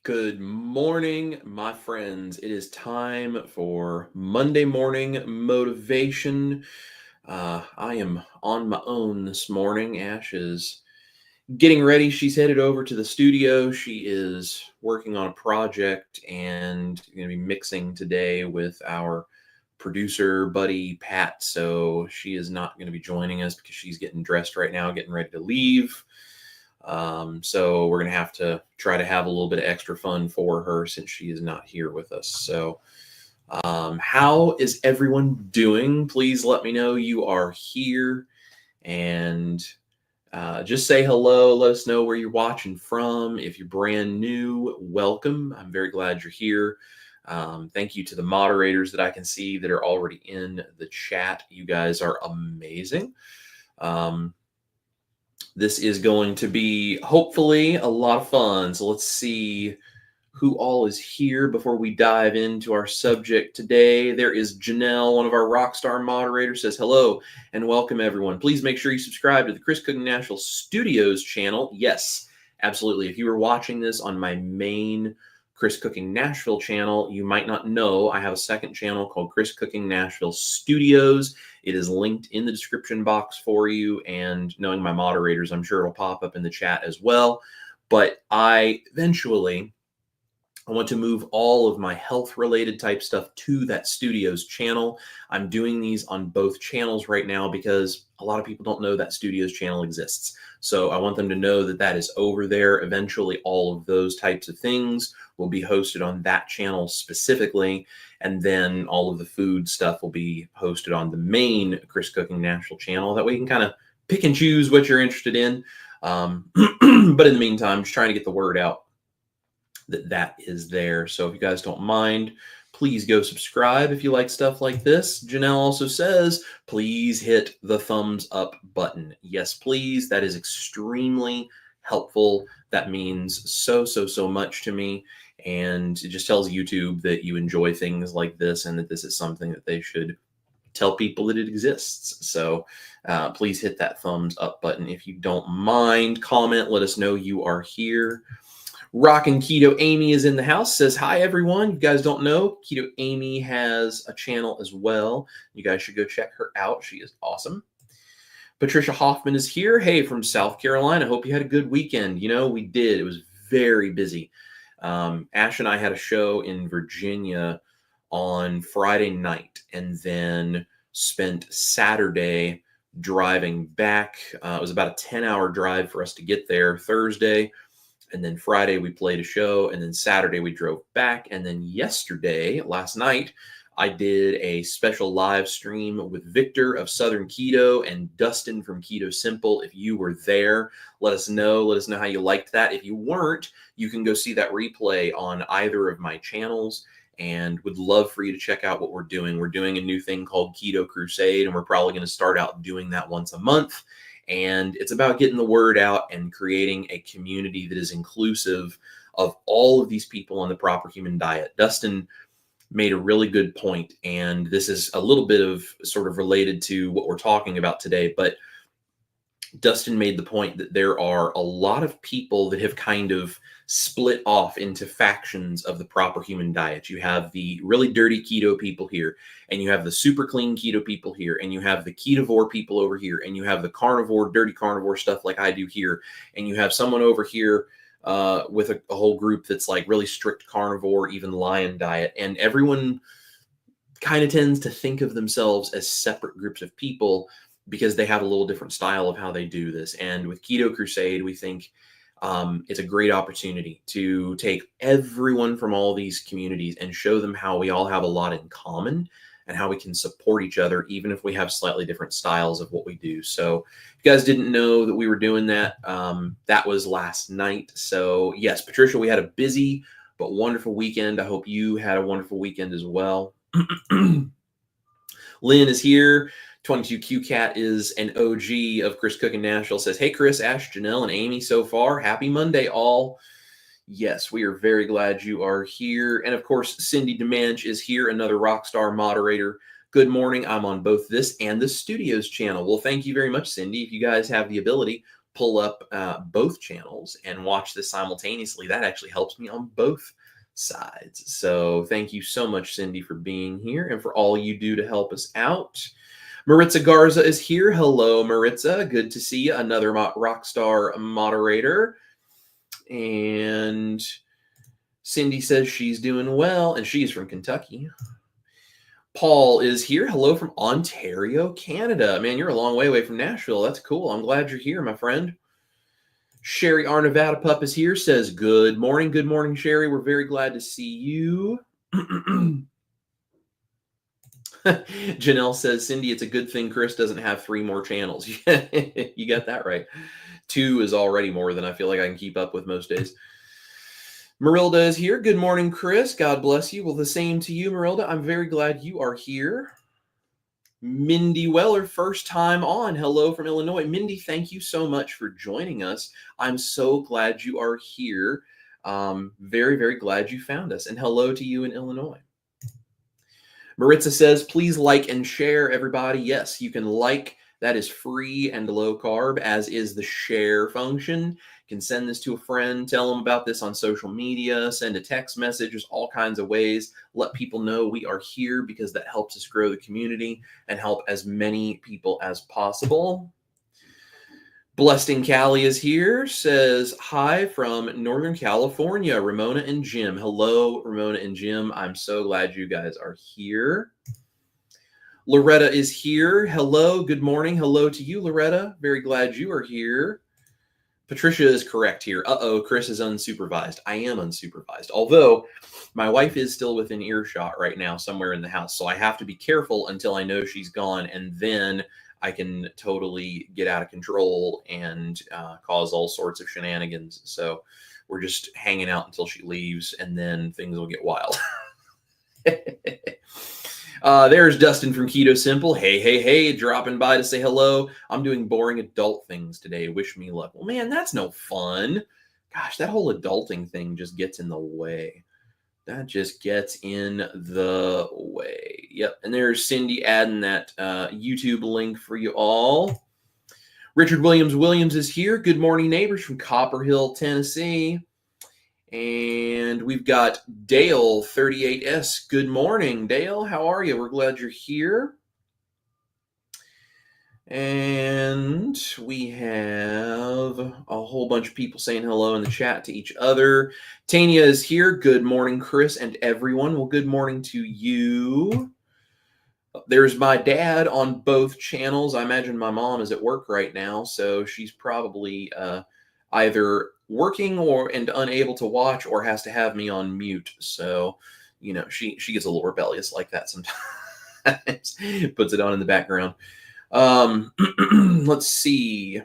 Good morning, my friends. It is time for Monday morning motivation. I am on my own this morning. Ash is getting ready. She's headed over to the studio. She is working on a project and going to be mixing today with our producer buddy Pat. So she is not going to be joining us because she's getting dressed right now, getting ready to leave. So we're going to have to try to have a little bit of extra fun for her since she is not here with us. So, how is everyone doing? Please let me know you are here and just say hello. Let us know where you're watching from. If you're brand new, welcome. I'm very glad you're here. Thank you to the moderators that I can see that are already in the chat. You guys are amazing. This is going to be hopefully a lot of fun. So let's see who all is here before we dive into our subject today. There is Janelle, one of our Rockstar moderators, says hello and welcome everyone. Please make sure you subscribe to the Chris Cooking Nashville Studios channel. Yes, absolutely. If you were watching this on my main Chris Cooking Nashville channel, you might not know I have a second channel called Chris Cooking Nashville Studios. It is linked in the description box for you, and knowing my moderators, I'm sure it'll pop up in the chat as well. But I want to move all of my health-related type stuff to that Studios channel. I'm doing these on both channels right now because a lot of people don't know that Studios channel exists. So I want them to know that that is over there. Eventually, all of those types of things will be hosted on that channel specifically. And then all of the food stuff will be hosted on the main Chris Cooking Nashville channel. That way you can kind of pick and choose what you're interested in. But in the meantime, just trying to get the word out that is there. So if you guys don't mind, please go subscribe if you like stuff like this. Janelle also says, please hit the thumbs up button. Yes, please. That is extremely helpful. That means so much to me. And it just tells YouTube that you enjoy things like this and that this is something that they should tell people that it exists. So please hit that thumbs up button if you don't mind. Comment, let us know you are here. Rockin' Keto Amy is in the house, says, hi, everyone. You guys don't know, Keto Amy has a channel as well. You guys should go check her out. She is awesome. Patricia Hoffman is here. Hey, from South Carolina. Hope you had a good weekend. You know, we did. It was very busy. Ash and I had a show in Virginia on Friday night and then spent Saturday driving back. It was about a 10-hour drive for us to get there Thursday. And then Friday we played a show, and then Saturday we drove back. And then last night, I did a special live stream with Victor of Southern Keto and Dustin from Keto Simple. If you were there, let us know. Let us know how you liked that. If you weren't, you can go see that replay on either of my channels, and would love for you to check out what we're doing. We're doing a new thing called Keto Crusade, and we're probably going to start out doing that once a month. And it's about getting the word out and creating a community that is inclusive of all of these people on the proper human diet. Dustin made a really good point, and this is a little bit of sort of related to what we're talking about today, but Dustin made the point that there are a lot of people that have kind of split off into factions of the proper human diet. You have the really dirty keto people here, and you have the super clean keto people here, and you have the ketovore people over here, and you have the carnivore, dirty carnivore stuff like I do here, and you have someone over here with a whole group that's like really strict carnivore, even lion diet, and everyone kind of tends to think of themselves as separate groups of people because they have a little different style of how they do this. And with Keto Crusade, we think it's a great opportunity to take everyone from all these communities and show them how we all have a lot in common and how we can support each other, even if we have slightly different styles of what we do. So if you guys didn't know that we were doing that, that was last night. So yes, Patricia, we had a busy but wonderful weekend. I hope you had a wonderful weekend as well. Lynn is here. 22QCat is an OG of Chris Cooking Nashville, says, hey, Chris, Ash, Janelle, and Amy so far. Happy Monday, all. Yes, we are very glad you are here. And, of course, Cindy DeManch is here, another Rockstar moderator. Good morning. I'm on both this and the Studios channel. Well, thank you very much, Cindy. If you guys have the ability, pull up both channels and watch this simultaneously. That actually helps me on both sides. So thank you so much, Cindy, for being here and for all you do to help us out. Maritza Garza is here. Hello, Maritza. Good to see you. Another Rockstar moderator. And Cindy says she's doing well, and she's from Kentucky. Paul is here. Hello from Ontario, Canada. Man, you're a long way away from Nashville. That's cool. I'm glad you're here, my friend. Sherry Our Nevada Pup is here, says good morning. Good morning, Sherry. We're very glad to see you. Janelle says, Cindy, it's a good thing Chris doesn't have 3 more channels. You got that right. 2 is already more than I feel like I can keep up with most days. Marilda is here. Good morning, Chris. God bless you. Well, the same to you, Marilda. I'm very glad you are here. Mindy Weller, first time on. Hello from Illinois. Mindy, thank you so much for joining us. I'm so glad you are here. Very, very glad you found us. And hello to you in Illinois. Maritza says, please like and share, everybody. Yes, you can like. That is free and low carb, as is the share function. You can send this to a friend, tell them about this on social media, send a text message. There's all kinds of ways. Let people know we are here because that helps us grow the community and help as many people as possible. Blessed in Cali is here, says hi from Northern California, Ramona and Jim. Hello, Ramona and Jim. I'm so glad you guys are here. Loretta is here. Hello, good morning. Hello to you, Loretta. Very glad you are here. Patricia is correct here. Uh-oh, Chris is unsupervised. I am unsupervised, although my wife is still within earshot right now somewhere in the house, so I have to be careful until I know she's gone, and then I can totally get out of control and cause all sorts of shenanigans. So we're just hanging out until she leaves, and then things will get wild. There's Dustin from Keto Simple. Hey, dropping by to say hello. I'm doing boring adult things today. Wish me luck. Well, man, that's no fun. Gosh, that whole adulting thing just gets in the way. That just gets in the way. Yep. And there's Cindy adding that YouTube link for you all. Richard Williams is here. Good morning, neighbors from Copper Hill, Tennessee. And we've got Dale 38S. Good morning, Dale. How are you? We're glad you're here. And we have a whole bunch of people saying hello in the chat to each other. Tanya is here. Good morning, Chris and everyone. Well, good morning to you. There's my dad on both channels. I imagine my mom is at work right now, so she's probably either working and unable to watch or has to have me on mute. So, you know, she gets a little rebellious like that sometimes. Puts it on in the background. Let's see.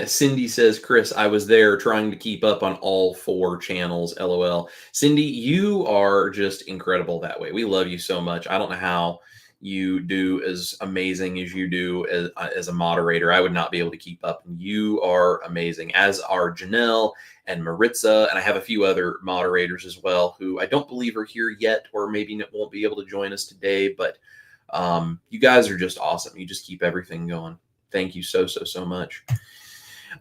Cindy says, Chris, I was there trying to keep up on all 4 channels. LOL. Cindy, you are just incredible that way. We love you so much. I don't know how you do as amazing as you do as a moderator. I would not be able to keep up. You are amazing, as are Janelle and Maritza. And I have a few other moderators as well who I don't believe are here yet, or maybe won't be able to join us today. But you guys are just awesome. You just keep everything going. Thank you so much.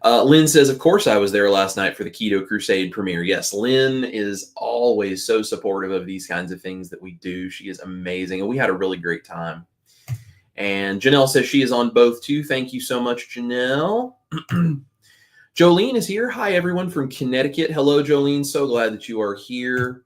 Lynn says, of course I was there last night for the Keto Crusade premiere. Yes, Lynn is always so supportive of these kinds of things that we do. She is amazing, and we had a really great time. And Janelle says she is on both too. Thank you so much, Janelle. Jolene is here. Hi, everyone from Connecticut. Hello, Jolene. So glad that you are here.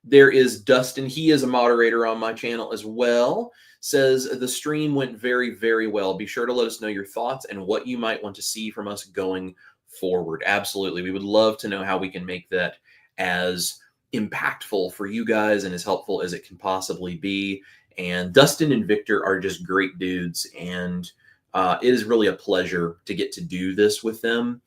There is Dustin. He is a moderator on my channel as well. Says the stream went very, very well. Be sure to let us know your thoughts and what you might want to see from us going forward. Absolutely. We would love to know how we can make that as impactful for you guys and as helpful as it can possibly be. And Dustin and Victor are just great dudes. And it is really a pleasure to get to do this with them.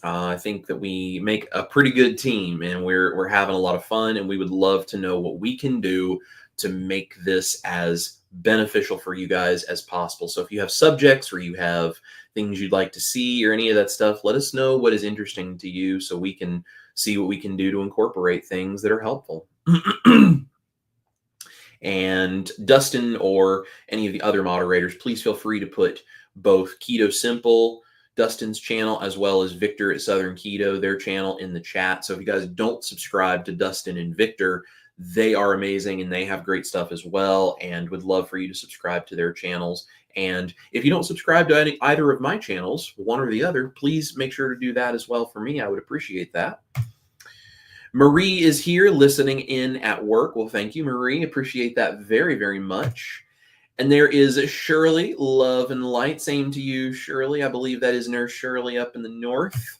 I think that we make a pretty good team, and we're having a lot of fun, and we would love to know what we can do to make this as beneficial for you guys as possible. So if you have subjects or you have things you'd like to see or any of that stuff, let us know what is interesting to you so we can see what we can do to incorporate things that are helpful. And Dustin or any of the other moderators, please feel free to put both Keto Simple, Dustin's channel, as well as Victor at Southern Keto, their channel, in the chat. So if you guys don't subscribe to Dustin and Victor, they are amazing and they have great stuff as well, and would love for you to subscribe to their channels. And if you don't subscribe to either of my channels, one or the other, please make sure to do that as well for me. I would appreciate that. Marie is here listening in at work. Well, thank you, Marie. Appreciate that very, very much. And there is Shirley, love and light. Same to you, Shirley. I believe that is Nurse Shirley up in the north.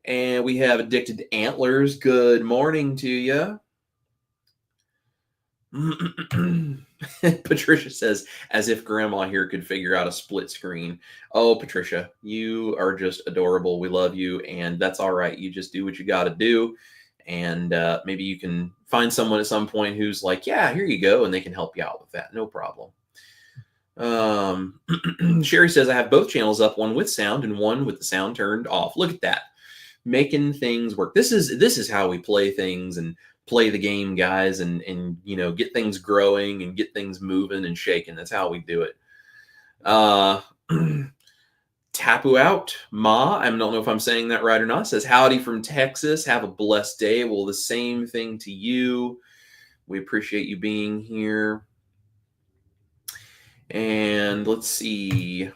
And we have Addicted to Antlers. Good morning to you. Patricia says, as if Grandma here could figure out a split screen. Oh, Patricia, you are just adorable. We love you, and that's all right. You just do what you got to do. And maybe you can find someone at some point who's like, yeah, here you go, and they can help you out with that. No problem. Sherry says, I have both channels up, one with sound and one with the sound turned off. Look at that. Making things work. This is how we play things and play the game, guys, and you know, get things growing and get things moving and shaking. That's how we do it. Tapu out Ma, I don't know if I'm saying that right or not, says howdy from Texas. Have a blessed day. Well, the same thing to you. We appreciate you being here. And let's see.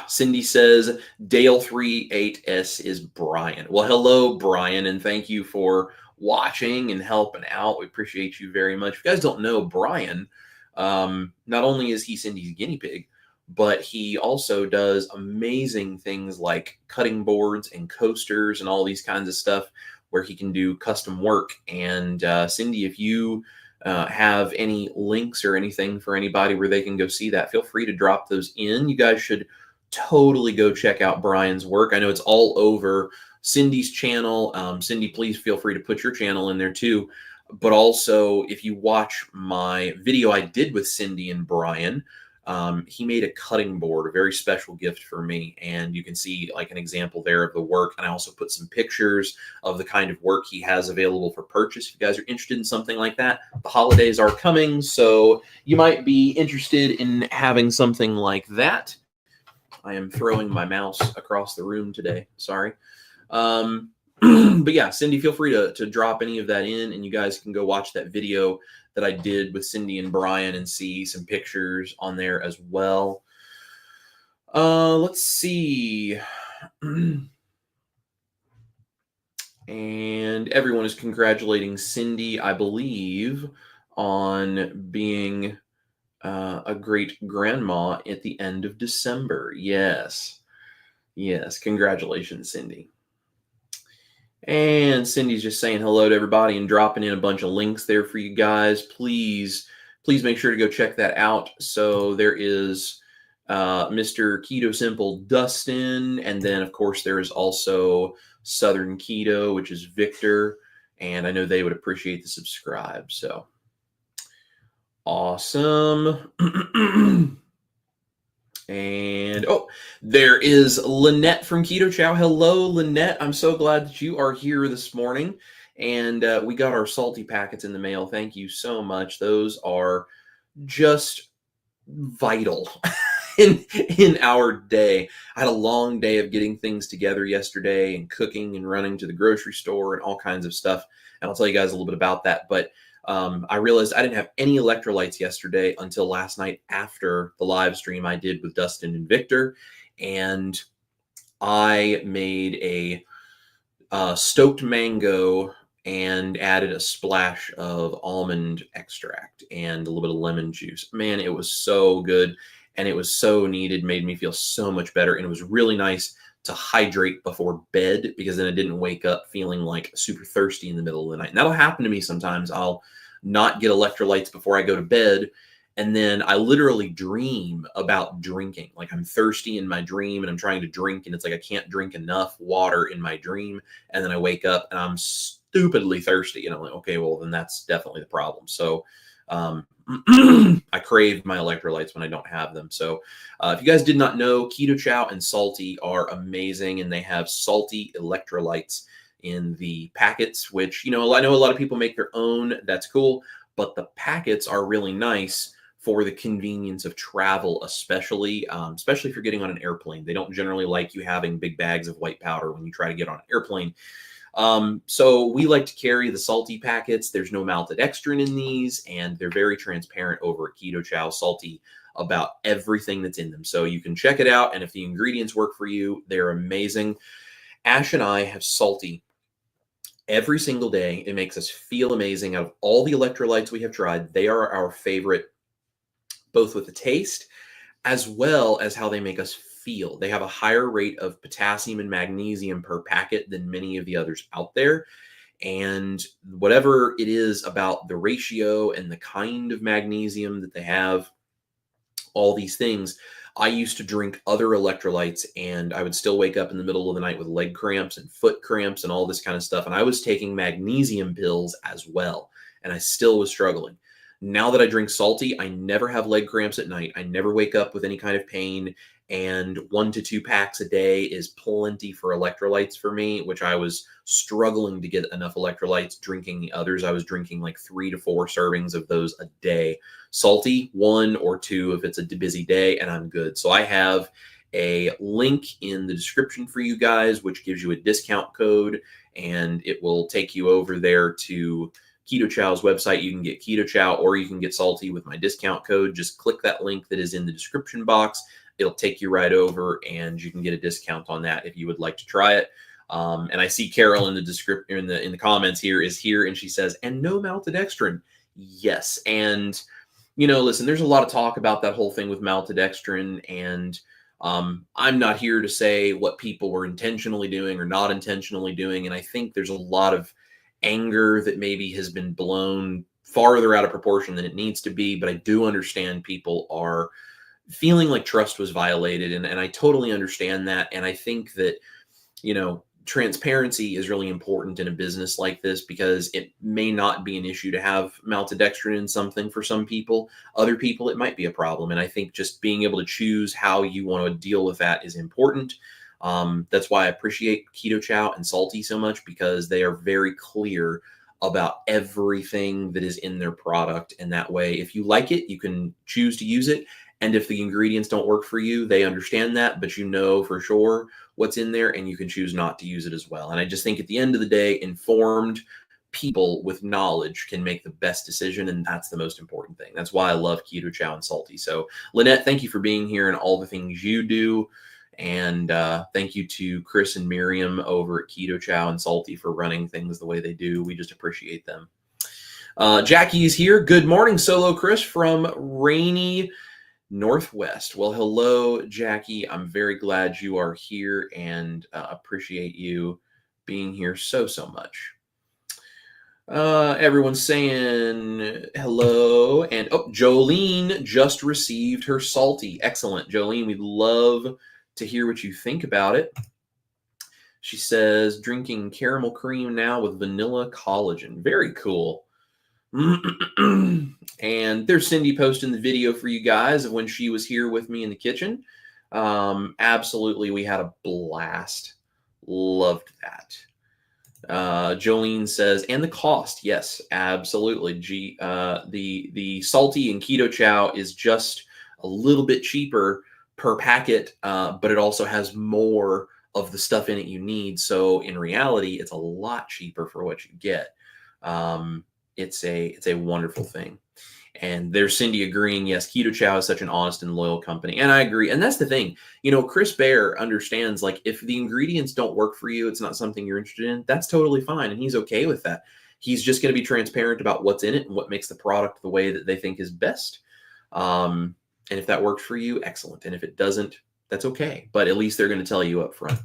Cindy says Dale 38S is Brian. Well, hello, Brian, and thank you for watching and helping out. We appreciate you very much. If you guys don't know, Brian, not only is he Cindy's guinea pig, but he also does amazing things like cutting boards and coasters and all these kinds of stuff where he can do custom work. And Cindy, if you have any links or anything for anybody where they can go see that, feel free to drop those in. You guys should totally go check out Brian's work. I know it's all over Cindy's channel. Cindy, please feel free to put your channel in there too. But also, if you watch my video I did with Cindy and Brian, he made a cutting board, a very special gift for me. And you can see like an example there of the work. And I also put some pictures of the kind of work he has available for purchase. If you guys are interested in something like that, the holidays are coming, so you might be interested in having something like that. I am throwing my mouse across the room today. Sorry. But yeah, Cindy, feel free to drop any of that in, and you guys can go watch that video that I did with Cindy and Brian and see some pictures on there as well. Let's see. And everyone is congratulating Cindy, I believe, on being a great grandma at the end of December. Yes. Yes. Congratulations, Cindy. And Cindy's just saying hello to everybody and dropping in a bunch of links there for you guys. Please make sure to go check that out. So there is Mr. Keto Simple Dustin, and then of course there is also Southern Keto, which is Victor, and I know they would appreciate the subscribe. So awesome. And there is Lynette from Keto Chow. Hello, Lynette. I'm so glad that you are here this morning. And we got our salty packets in the mail. Thank you so much. Those are just vital in our day. I had a long day of getting things together yesterday and cooking and running to the grocery store and all kinds of stuff. And I'll tell you guys a little bit about that. But I realized I didn't have any electrolytes yesterday until last night after the live stream I did with Dustin and Victor. And I made a stoked mango and added a splash of almond extract and a little bit of lemon juice. Man, it was so good and it was so needed, made me feel so much better. And it was really nice to hydrate before bed because then I didn't wake up feeling like super thirsty in the middle of the night. And that'll happen to me sometimes. I'll not get electrolytes before I go to bed. And then I literally dream about drinking. Like I'm thirsty in my dream and I'm trying to drink. And it's like I can't drink enough water in my dream. And then I wake up and I'm stupidly thirsty. And I'm like, okay, well, then that's definitely the problem. So I crave my electrolytes when I don't have them. So if you guys did not know, Keto Chow and Salty are amazing, and they have salty electrolytes in the packets, which, you know, I know a lot of people make their own. That's cool. But the packets are really nice for the convenience of travel, especially if you're getting on an airplane. They don't generally like you having big bags of white powder when you try to get on an airplane. So we like to carry the salty packets. There's no maltodextrin in these, and they're very transparent over at Keto Chow Salty about everything that's in them. So you can check it out, and if the ingredients work for you, they're amazing. Ash and I have Salty every single day. It makes us feel amazing. Out of all the electrolytes we have tried, they are our favorite, both with the taste as well as how they make us feel. They have a higher rate of potassium and magnesium per packet than many of the others out there. And whatever it is about the ratio and the kind of magnesium that they have, all these things, I used to drink other electrolytes and I would still wake up in the middle of the night with leg cramps and foot cramps and all this kind of stuff. And I was taking magnesium pills as well, and I still was struggling. Now that I drink Salty, I never have leg cramps at night. I never wake up with any kind of pain, and 1 to 2 packs a day is plenty for electrolytes for me, which I was struggling to get enough electrolytes drinking the others. I was drinking like 3 to 4 servings of those a day. Salty, 1 or 2 if it's a busy day, and I'm good. So I have a link in the description for you guys, which gives you a discount code, and it will take you over there to Keto Chow's website. You can get Keto Chow or you can get Salty with my discount code. Just click that link that is in the description box. It'll take you right over, and you can get a discount on that if you would like to try it. And I see Carol in the description in the comments here, and she says, and no maltodextrin. Yes, and listen, there's a lot of talk about that whole thing with maltodextrin, and I'm not here to say what people were intentionally doing or not intentionally doing, and I think there's a lot of anger that maybe has been blown farther out of proportion than it needs to be, but I do understand people are feeling like trust was violated, and I totally understand that. And I think that, transparency is really important in a business like this, because it may not be an issue to have maltodextrin in something for some people. Other people, it might be a problem. And I think just being able to choose how you want to deal with that is important. That's why I appreciate Keto Chow and Salty so much, because they are very clear about everything that is in their product. And that way, if you like it, you can choose to use it. And if the ingredients don't work for you, they understand that, but you know for sure what's in there, and you can choose not to use it as well. And I just think at the end of the day, informed people with knowledge can make the best decision, and that's the most important thing. That's why I love Keto Chow and Salty. So Lynette, thank you for being here and all the things you do. And thank you to Chris and Miriam over at Keto Chow and Salty for running things the way they do. We just appreciate them. Jackie's here. Good morning, Solo Chris from rainy Northwest. Well, hello, Jackie. I'm very glad you are here, and appreciate you being here so much. Everyone's saying hello, and Jolene just received her Salty. Excellent, Jolene. We'd love to hear what you think about it. She says, drinking caramel cream now with vanilla collagen. Very cool. And there's Cindy posting the video for you guys of when she was here with me in the kitchen. Absolutely, we had a blast. Loved that. Jolene says, and the cost. Yes, absolutely. The Salty and Keto Chow is just a little bit cheaper per packet, but it also has more of the stuff in it you need. So in reality, it's a lot cheaper for what you get. It's a wonderful thing. And there's Cindy agreeing, yes, Keto Chow is such an honest and loyal company. And I agree. And that's the thing. Chris Bear understands, like, if the ingredients don't work for you, it's not something you're interested in, that's totally fine. And he's okay with that. He's just going to be transparent about what's in it and what makes the product the way that they think is best. And if that works for you, excellent. And if it doesn't, that's okay. But at least they're going to tell you up front.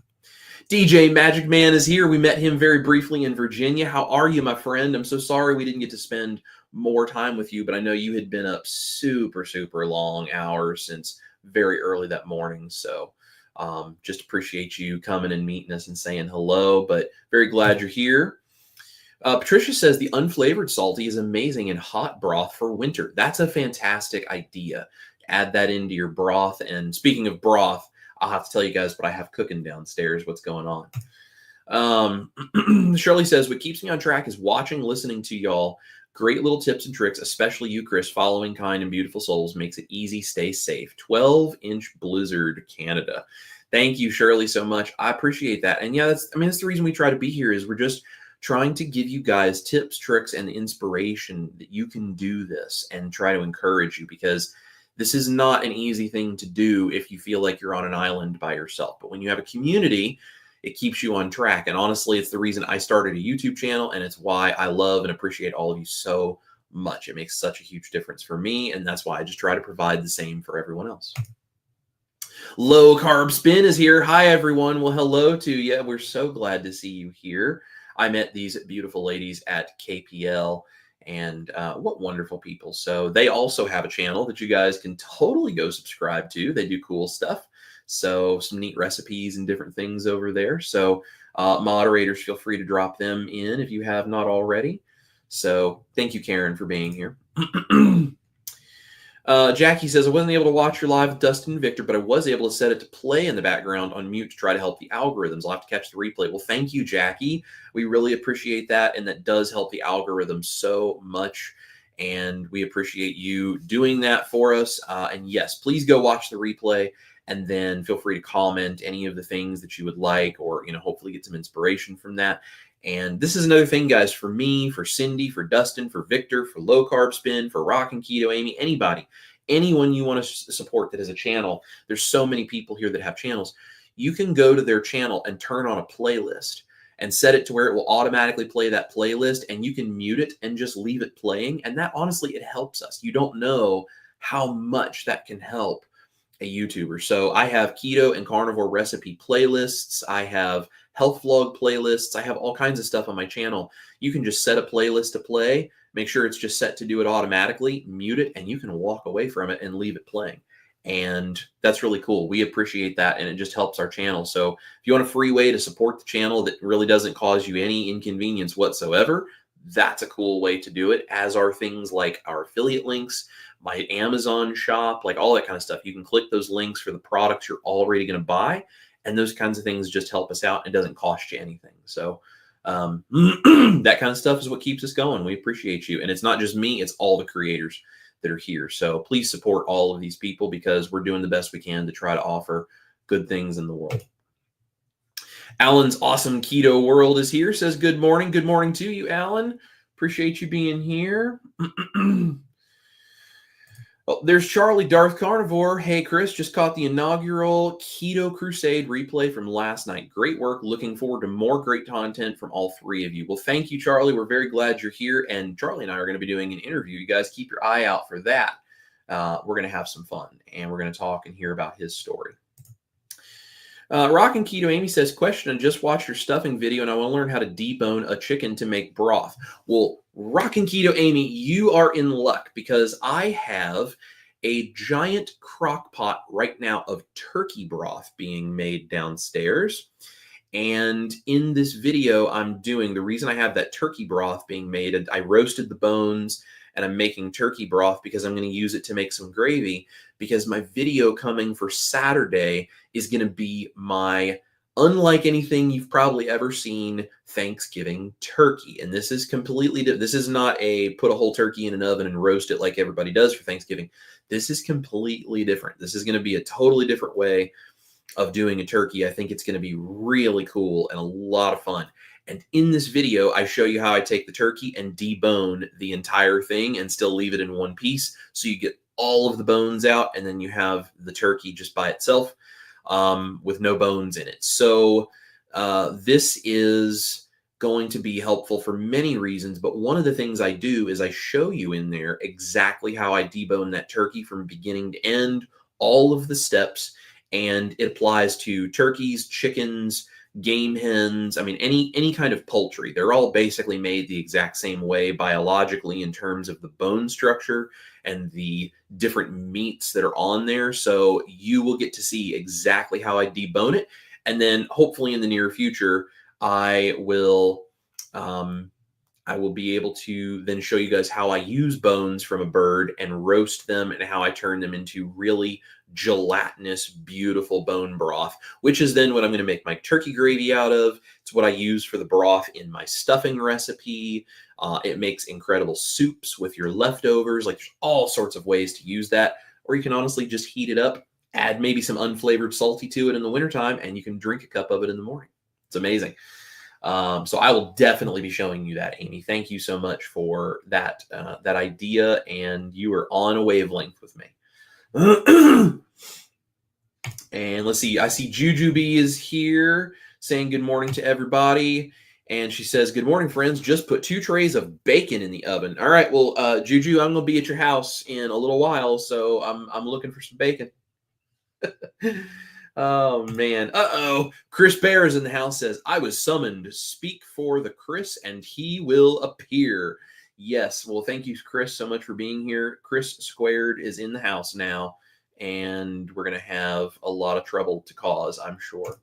DJ Magic Man is here. We met him very briefly in Virginia. How are you, my friend? I'm so sorry we didn't get to spend more time with you, but I know you had been up super long hours since very early that morning. So just appreciate you coming and meeting us and saying hello, but very glad you're here. Patricia says the unflavored Salty is amazing in hot broth for winter. That's a fantastic idea. Add that into your broth. And speaking of broth, I'll have to tell you guys what I have cooking downstairs, what's going on. Shirley says, what keeps me on track is watching, listening to y'all. Great little tips and tricks, especially you, Chris, following kind and beautiful souls makes it easy. Stay safe. 12-inch blizzard, Canada. Thank you, Shirley, so much. I appreciate that. And yeah, that's the reason we try to be here is we're just trying to give you guys tips, tricks, and inspiration that you can do this and try to encourage you, because this is not an easy thing to do if you feel like you're on an island by yourself. But when you have a community, it keeps you on track. And honestly, it's the reason I started a YouTube channel, and it's why I love and appreciate all of you so much. It makes such a huge difference for me, and that's why I just try to provide the same for everyone else. Low Carb Spin is here. Hi, everyone. Well, hello to you. We're so glad to see you here. I met these beautiful ladies at KPL, and what wonderful people. So they also have a channel that you guys can totally go subscribe to. They do cool stuff. So some neat recipes and different things over there. So moderators, feel free to drop them in if you have not already. So thank you, Karen, for being here. Jackie says, I wasn't able to watch your live with Dustin and Victor, but I was able to set it to play in the background on mute to try to help the algorithms. I'll have to catch the replay. Well, thank you, Jackie. We really appreciate that, and that does help the algorithm so much, and we appreciate you doing that for us. And yes, please go watch the replay, and then feel free to comment any of the things that you would like, or hopefully get some inspiration from that. And this is another thing, guys, for me, for Cindy, for Dustin, for Victor, for Low Carb Spin, for Rock and Keto Amy, anybody, anyone you want to support that has a channel. There's so many people here that have channels. You can go to their channel and turn on a playlist and set it to where it will automatically play that playlist, and you can mute it and just leave it playing. And that, honestly, it helps us. You don't know how much that can help a YouTuber. So I have keto and carnivore recipe playlists. I have health vlog playlists. I have all kinds of stuff on my channel. You can just set a playlist to play, make sure it's just set to do it automatically, mute it, and you can walk away from it and leave it playing. And that's really cool. We appreciate that, and it just helps our channel. So if you want a free way to support the channel that really doesn't cause you any inconvenience whatsoever, that's a cool way to do it, as are things like our affiliate links, my Amazon shop, like all that kind of stuff. You can click those links for the products you're already going to buy, and those kinds of things just help us out. It doesn't cost you anything. So that kind of stuff is what keeps us going. We appreciate you. And it's not just me, it's all the creators that are here. So please support all of these people, because we're doing the best we can to try to offer good things in the world. Alan's Awesome Keto World is here, says good morning. Good morning to you, Alan. Appreciate you being here. Oh, there's Charlie, Darth Carnivore. Hey, Chris, just caught the inaugural Keto Crusade replay from last night. Great work. Looking forward to more great content from all three of you. Well, thank you, Charlie. We're very glad you're here. And Charlie and I are going to be doing an interview. You guys keep your eye out for that. We're going to have some fun, and we're going to talk and hear about his story. Rock and Keto Amy says, question, I just watched your stuffing video, and I want to learn how to debone a chicken to make broth. Well, Rock and Keto Amy, you are in luck, because I have a giant crock pot right now of turkey broth being made downstairs. And in this video I'm doing, the reason I have that turkey broth being made, I roasted the bones, and I'm making turkey broth because I'm going to use it to make some gravy, because my video coming for Saturday is going to be my, unlike anything you've probably ever seen, Thanksgiving turkey. And this is completely different. This is not a put a whole turkey in an oven and roast it like everybody does for Thanksgiving. This is completely different. This is going to be a totally different way of doing a turkey. I think it's going to be really cool and a lot of fun. And in this video, I show you how I take the turkey and debone the entire thing and still leave it in one piece. So you get all of the bones out, and then you have the turkey just by itself with no bones in it. So this is going to be helpful for many reasons. But one of the things I do is I show you in there exactly how I debone that turkey from beginning to end, all of the steps. And it applies to turkeys, chickens, game hens, I mean, any kind of poultry. They're all basically made the exact same way biologically in terms of the bone structure and the different meats that are on there. So you will get to see exactly how I debone it. And then hopefully in the near future, I will be able to then show you guys how I use bones from a bird and roast them, and how I turn them into really gelatinous, beautiful bone broth, which is then what I'm going to make my turkey gravy out of. It's what I use for the broth in my stuffing recipe. It makes incredible soups with your leftovers. Like, there's all sorts of ways to use that. Or you can honestly just heat it up, add maybe some unflavored salty to it in the wintertime, and you can drink a cup of it in the morning. It's amazing. So I will definitely be showing you that, Amy. Thank you so much for that idea, and you are on a wavelength with me. And let's see. I see Jujubee is here saying good morning to everybody. And she says, good morning, friends. Just put 2 trays of bacon in the oven. All right. Well, Juju, I'm going to be at your house in a little while, so I'm looking for some bacon. Oh, man. Uh-oh. Chris Bear is in the house, says, I was summoned. Speak for the Chris, and he will appear. Yes. Well, thank you, Chris, so much for being here. Chris Squared is in the house now, and we're going to have a lot of trouble to cause, I'm sure.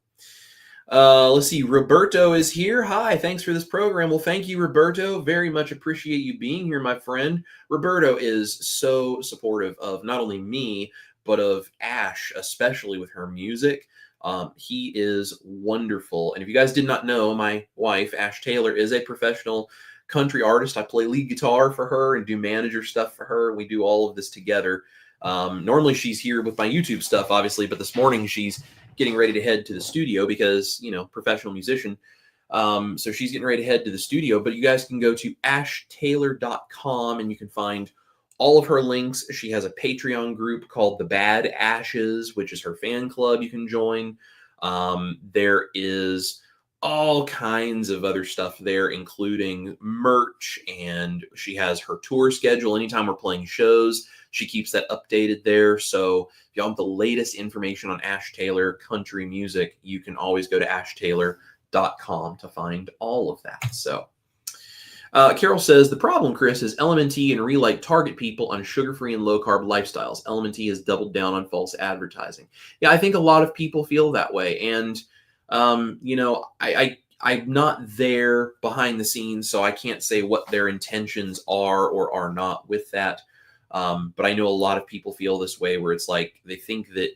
Let's see. Roberto is here. Hi, thanks for this program. Well, thank you, Roberto. Very much appreciate you being here, my friend. Roberto is so supportive of not only me, but of Ash, especially with her music. He is wonderful. And if you guys did not know, my wife, Ash Taylor, is a professional country artist. I play lead guitar for her and do manager stuff for her. We do all of this together. Normally she's here with my YouTube stuff, obviously, but this morning she's getting ready to head to the studio because, professional musician. So she's getting ready to head to the studio, but you guys can go to ashtaylor.com and you can find all of her links. She has a Patreon group called The Bad Ashes, which is her fan club you can join. There is all kinds of other stuff there, including merch, and she has her tour schedule. Anytime we're playing shows, she keeps that updated there. So if y'all want the latest information on Ash Taylor country music, you can always go to ashtaylor.com to find all of that. So Carol says, the problem, Chris, is LMNT and Relight target people on sugar-free and low-carb lifestyles. LMNT has doubled down on false advertising. Yeah, I think a lot of people feel that way. And, I'm not there behind the scenes, so I can't say what their intentions are or are not with that. But I know a lot of people feel this way, where it's like they think that,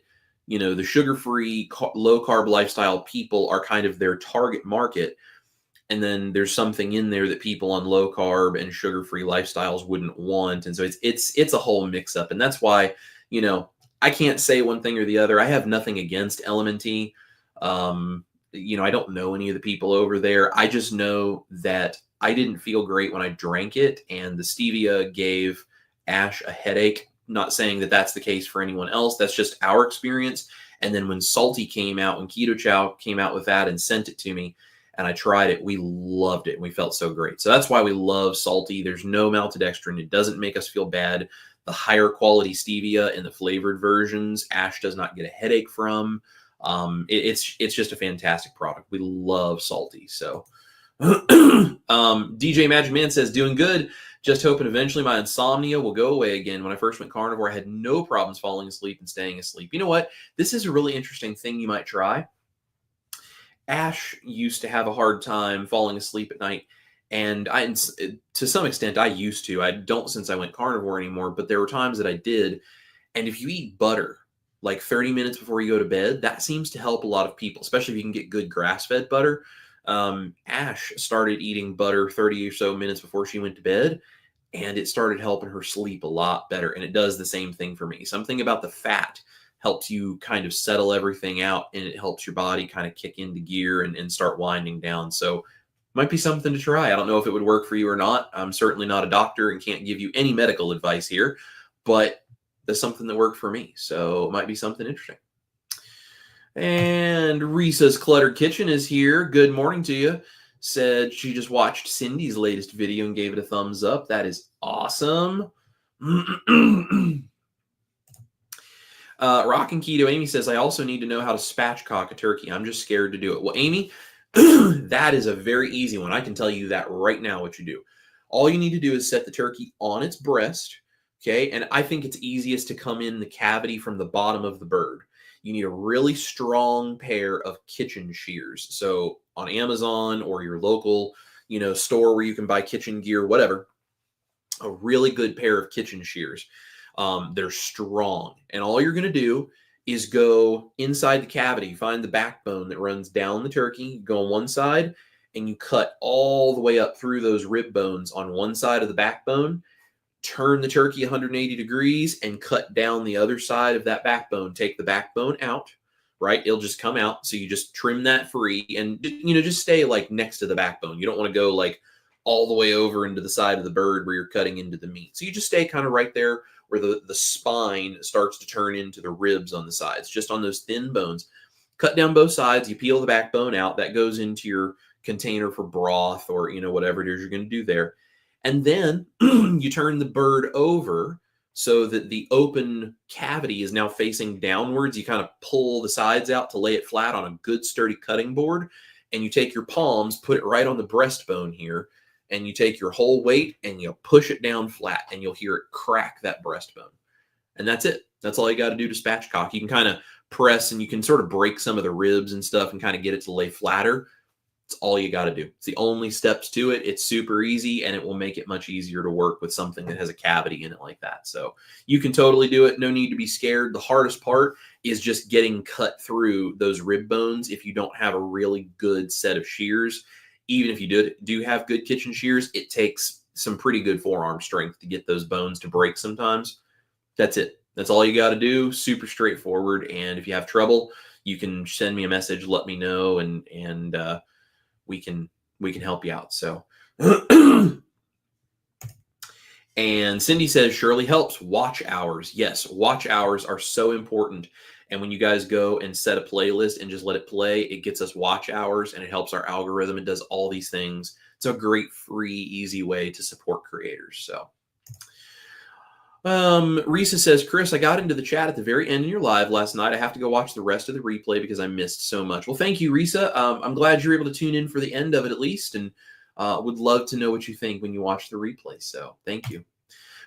the sugar-free, low-carb lifestyle people are kind of their target market. And then there's something in there that people on low carb and sugar-free lifestyles wouldn't want. And so it's a whole mix up. And that's why, I can't say one thing or the other. I have nothing against LMNT. I don't know any of the people over there. I just know that I didn't feel great when I drank it, and the stevia gave Ash a headache. Not saying that that's the case for anyone else. That's just our experience. And then when Salty came out, when Keto Chow came out with that and sent it to me, and I tried it, we loved it, and we felt so great. So that's why we love Salty. There's no maltodextrin. It doesn't make us feel bad. The higher quality stevia in the flavored versions, Ash does not get a headache from. It's just a fantastic product. We love Salty. So DJ Magic Man says, doing good. Just hoping eventually my insomnia will go away again. When I first went carnivore, I had no problems falling asleep and staying asleep. You know what? This is a really interesting thing you might try. Ash used to have a hard time falling asleep at night. And to some extent, I used to. I don't since I went carnivore anymore, but there were times that I did. And if you eat butter, like 30 minutes before you go to bed, that seems to help a lot of people, especially if you can get good grass-fed butter. Ash started eating butter 30 or so minutes before she went to bed, and it started helping her sleep a lot better. And it does the same thing for me. Something about the fat helps you kind of settle everything out, and it helps your body kind of kick into gear and start winding down. So might be something to try. I don't know if it would work for you or not. I'm certainly not a doctor and can't give you any medical advice here, but that's something that worked for me. So it might be something interesting. And Risa's Cluttered Kitchen is here. Good morning to you. Said she just watched Cindy's latest video and gave it a thumbs up. That is awesome. Rockin' Keto Amy says, I also need to know how to spatchcock a turkey. I'm just scared to do it. Well, Amy, that is a very easy one. I can tell you that right now what you do. All you need to do is set the turkey on its breast, okay? And I think it's easiest to come in the cavity from the bottom of the bird. You need a really strong pair of kitchen shears. So on Amazon or your local, store where you can buy kitchen gear, whatever, a really good pair of kitchen shears. They're strong. And all you're going to do is go inside the cavity, find the backbone that runs down the turkey, go on one side, and you cut all the way up through those rib bones on one side of the backbone, turn the turkey 180 degrees and cut down the other side of that backbone. Take the backbone out, right? It'll just come out. So you just trim that free and, just stay like next to the backbone. You don't want to go like all the way over into the side of the bird where you're cutting into the meat. So you just stay kind of right there where the spine starts to turn into the ribs on the sides, just on those thin bones. Cut down both sides. You peel the backbone out. That goes into your container for broth or, whatever it is you're going to do there. And then you turn the bird over so that the open cavity is now facing downwards. You kind of pull the sides out to lay it flat on a good sturdy cutting board. And you take your palms, put it right on the breastbone here, and you take your whole weight and you push it down flat and you'll hear it crack that breastbone. And that's it. That's all you got to do to spatchcock. You can kind of press and you can sort of break some of the ribs and stuff and kind of get it to lay flatter. It's all you got to do. It's the only steps to it. It's super easy and it will make it much easier to work with something that has a cavity in it like that. So you can totally do it. No need to be scared. The hardest part is just getting cut through those rib bones if you don't have a really good set of shears. Even if you do have good kitchen shears, it takes some pretty good forearm strength to get those bones to break sometimes. That's it. That's all you got to do. Super straightforward. And if you have trouble, you can send me a message, let me know, and we can help you out. So, and Cindy says, Shirley helps watch hours. Yes, watch hours are so important. And when you guys go and set a playlist and just let it play, it gets us watch hours and it helps our algorithm. It does all these things. It's a great, free, easy way to support creators. So, Risa says, Chris, I got into the chat at the very end of your live last night. I have to go watch the rest of the replay because I missed so much. Well, thank you, Risa. I'm glad you're able to tune in for the end of it at least, and would love to know what you think when you watch the replay. So thank you.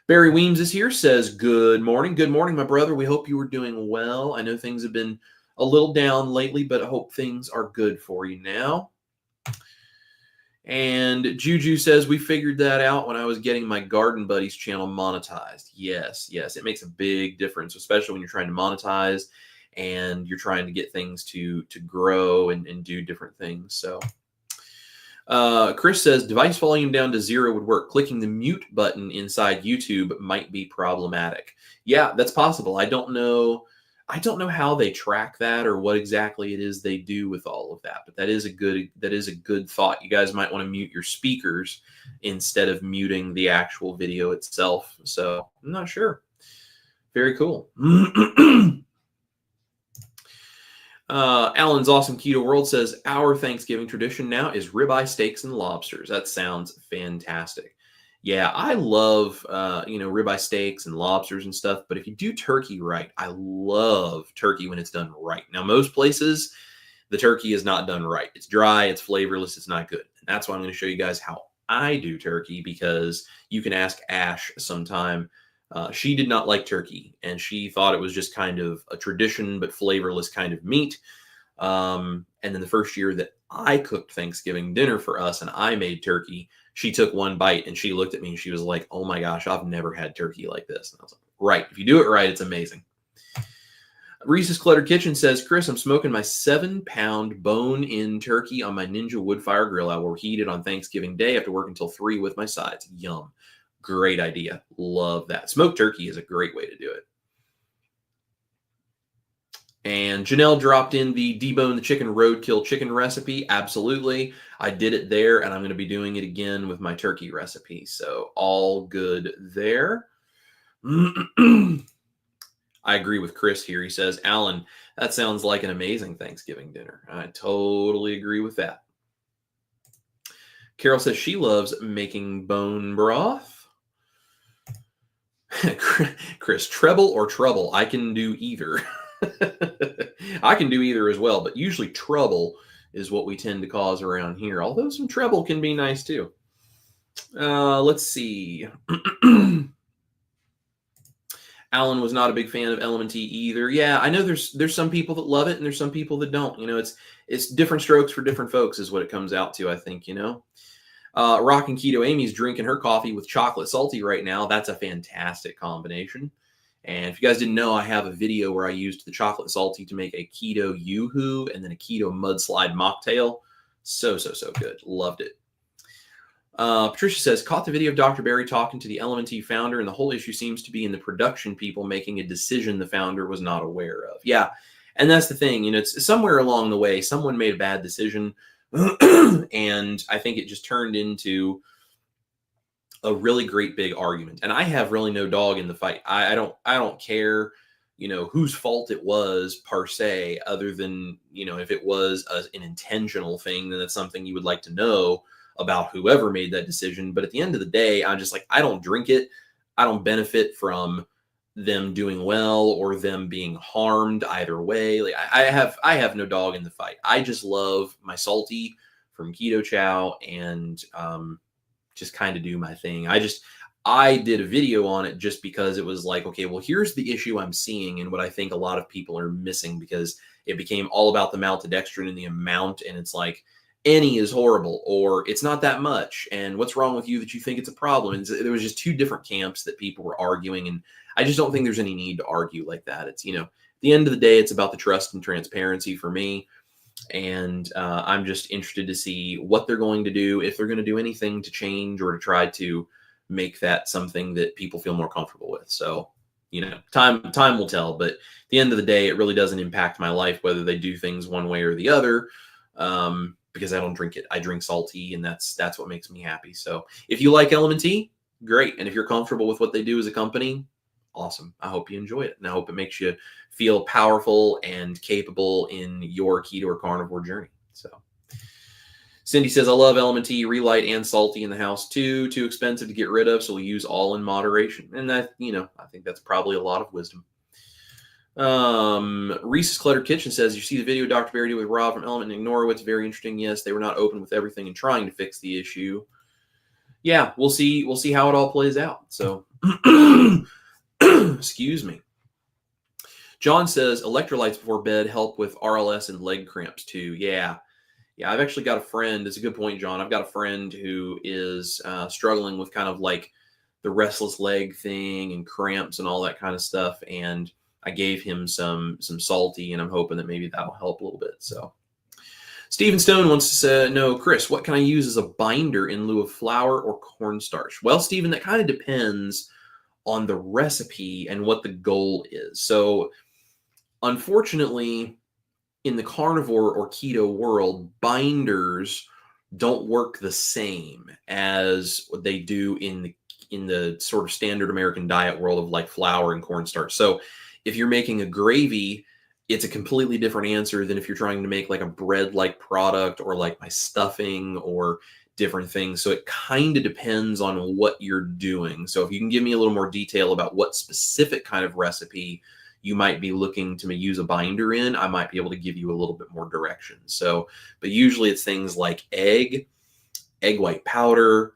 Barry Weems is here, says, good morning. Good morning, my brother. We hope you were doing well. I know things have been a little down lately, but I hope things are good for you now. And Juju says, we figured that out when I was getting my Garden Buddies channel monetized. Yes, it makes a big difference, especially when you're trying to monetize and you're trying to get things to grow and do different things. So Chris says, device volume down to 0 would work. Clicking the mute button inside YouTube might be problematic. Yeah, that's possible. I don't know how they track that or what exactly it is they do with all of that, but that is a good thought. You guys might want to mute your speakers instead of muting the actual video itself. So I'm not sure. Very cool. Alan's Awesome Keto World says, our Thanksgiving tradition now is ribeye steaks and lobsters. That sounds fantastic. Yeah, I love, ribeye steaks and lobsters and stuff. But if you do turkey right, I love turkey when it's done right. Now, most places, the turkey is not done right. It's dry, it's flavorless, it's not good. And that's why I'm going to show you guys how I do turkey, because you can ask Ash sometime. She did not like turkey, and she thought it was just kind of a tradition but flavorless kind of meat. And then the first year that I cooked Thanksgiving dinner for us and I made turkey, she took one bite and she looked at me and she was like, oh my gosh, I've never had turkey like this. And I was like, right. If you do it right, it's amazing. Reese's Cluttered Kitchen says, Chris, I'm smoking my 7-pound bone-in turkey on my Ninja wood fire grill. I will heat it on Thanksgiving Day after work until 3 with my sides. Yum. Great idea. Love that. Smoked turkey is a great way to do it. And Janelle dropped in the debone the chicken roadkill chicken recipe. Absolutely. I did it there, and I'm going to be doing it again with my turkey recipe. So all good there. I agree with Chris here. He says, Alan, that sounds like an amazing Thanksgiving dinner. I totally agree with that. Carol says she loves making bone broth. Chris, treble or trouble? I can do either. I can do either as well, but usually trouble is what we tend to cause around here, although some treble can be nice too. Let's see. Alan was not a big fan of LMT either. Yeah, I know there's some people that love it and there's some people that don't. It's different strokes for different folks is what it comes out to, I think, Rockin' Keto Amy's drinking her coffee with chocolate salty right now. That's a fantastic combination. And if you guys didn't know, I have a video where I used the chocolate salty to make a keto yoo-hoo and then a keto mudslide mocktail. So good. Loved it. Patricia says, caught the video of Dr. Berry talking to the LMNT founder, and the whole issue seems to be in the production people making a decision the founder was not aware of. Yeah, and that's the thing. It's somewhere along the way, someone made a bad decision, and I think it just turned into a really great big argument. And I have really no dog in the fight. I don't care, whose fault it was per se, other than, if it was an intentional thing, then that's something you would like to know about whoever made that decision. But at the end of the day, I'm just like, I don't drink it. I don't benefit from them doing well or them being harmed either way. Like I have no dog in the fight. I just love my salty from Keto Chow and just kind of do my thing. I did a video on it just because it was like, okay, well, here's the issue I'm seeing and what I think a lot of people are missing, because it became all about the maltodextrin and the amount. And it's like, any is horrible, or it's not that much, and what's wrong with you that you think it's a problem? And there was just two different camps that people were arguing, and I just don't think there's any need to argue like that. It's, at the end of the day, it's about the trust and transparency for me, and I'm just interested to see what they're going to do, if they're going to do anything to change or to try to make that something that people feel more comfortable with. So, time will tell, but at the end of the day, it really doesn't impact my life whether they do things one way or the other. Because I don't drink it. I drink salty, and that's what makes me happy. So if you like LMNT, great. And if you're comfortable with what they do as a company, awesome. I hope you enjoy it. And I hope it makes you feel powerful and capable in your keto or carnivore journey. So Cindy says, I love LMNT, Relight, and salty in the house too. Too expensive to get rid of, so we'll use all in moderation. And that, I think that's probably a lot of wisdom. Reese's Cluttered Kitchen says, you see the video Dr. Berry did with Rob from Element and Ignore What's very interesting. Yes, they were not open with everything and trying to fix the issue. Yeah, we'll see how it all plays out. So excuse me. John says electrolytes before bed help with RLS and leg cramps too. Yeah, I've actually got a friend. It's a good point, John. I've got a friend who is struggling with kind of like the restless leg thing and cramps and all that kind of stuff, and I gave him some salty, and I'm hoping that maybe that'll help a little bit. So Stephen Stone wants to know, Chris, what can I use as a binder in lieu of flour or cornstarch? Well, Stephen, that kind of depends on the recipe and what the goal is. So unfortunately, in the carnivore or keto world, binders don't work the same as what they do in the sort of standard American diet world of like flour and cornstarch. So if you're making a gravy, it's a completely different answer than if you're trying to make like a bread-like product or like my stuffing or different things. So it kind of depends on what you're doing. So if you can give me a little more detail about what specific kind of recipe you might be looking to use a binder in, I might be able to give you a little bit more direction. So, but usually it's things like egg white powder,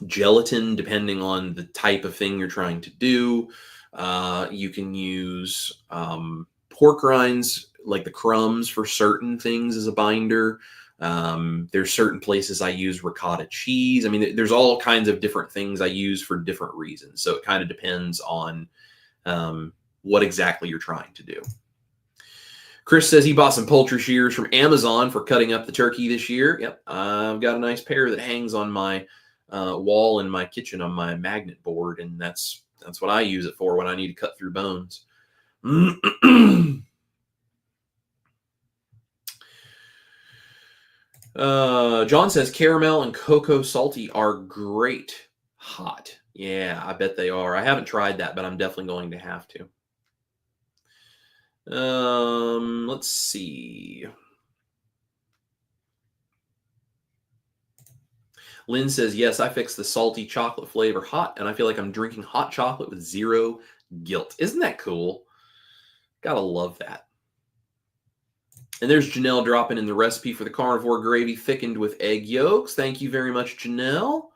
gelatin, depending on the type of thing you're trying to do. You can use pork rinds, like the crumbs, for certain things as a binder. There's certain places I use ricotta cheese. I mean, there's all kinds of different things I use for different reasons. So it kind of depends on what exactly you're trying to do. Chris says he bought some poultry shears from Amazon for cutting up the turkey this year. Yep, I've got a nice pair that hangs on my wall in my kitchen on my magnet board, and that's what I use it for when I need to cut through bones. John says caramel and cocoa salty are great hot. Yeah, I bet they are. I haven't tried that, but I'm definitely going to have to. Let's see. Lynn says, yes, I fixed the salty chocolate flavor hot, and I feel like I'm drinking hot chocolate with zero guilt. Isn't that cool? Gotta love that. And there's Janelle dropping in the recipe for the carnivore gravy thickened with egg yolks. Thank you very much, Janelle.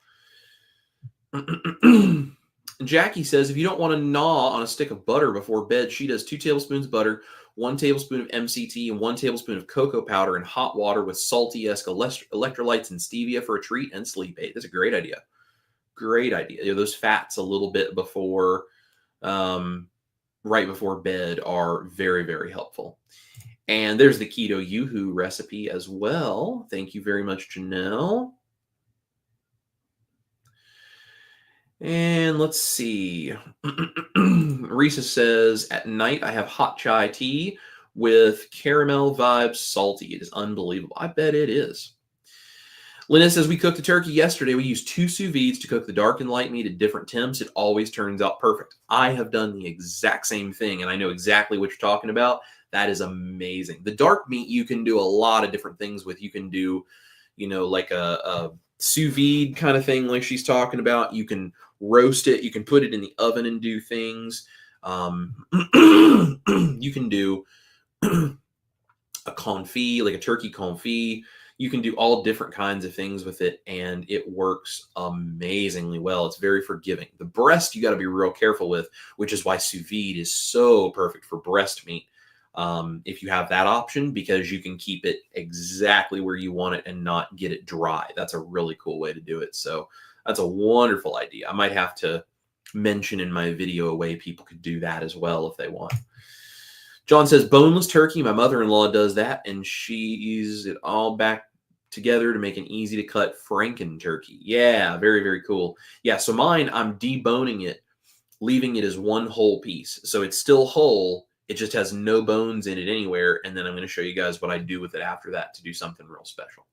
Jackie says, if you don't want to gnaw on a stick of butter before bed, she does 2 tablespoons of butter, 1 tablespoon of MCT, and 1 tablespoon of cocoa powder in hot water with salty-esque electrolytes and stevia for a treat and sleep aid. That's a great idea. great idea. Those fats a little bit before, right before bed are very, very helpful. And there's the Keto Yoo-Hoo recipe as well. Thank you very much, Janelle. And let's see. Risa says, at night I have hot chai tea with caramel vibes salty. It is unbelievable. I bet it is. Lynette says, we cooked a turkey yesterday. We used 2 sous vides to cook the dark and light meat at different temps. It always turns out perfect. I have done the exact same thing, and I know exactly what you're talking about. That is amazing. The dark meat you can do a lot of different things with. You can do, like a sous vide kind of thing like she's talking about. You can roast it. You can put it in the oven and do things. You can do a confit, like a turkey confit. You can do all different kinds of things with it, and it works amazingly well. It's very forgiving. The breast you got to be real careful with, which is why sous vide is so perfect for breast meat. If you have that option, because you can keep it exactly where you want it and not get it dry. That's a really cool way to do it. So that's a wonderful idea. I might have to mention in my video a way people could do that as well if they want. John says, boneless turkey. My mother-in-law does that, and she's it all back together to make an easy-to-cut Franken turkey. Yeah, very, very cool. Yeah, so mine, I'm deboning it, leaving it as one whole piece. So it's still whole. It just has no bones in it anywhere, and then I'm going to show you guys what I do with it after that to do something real special.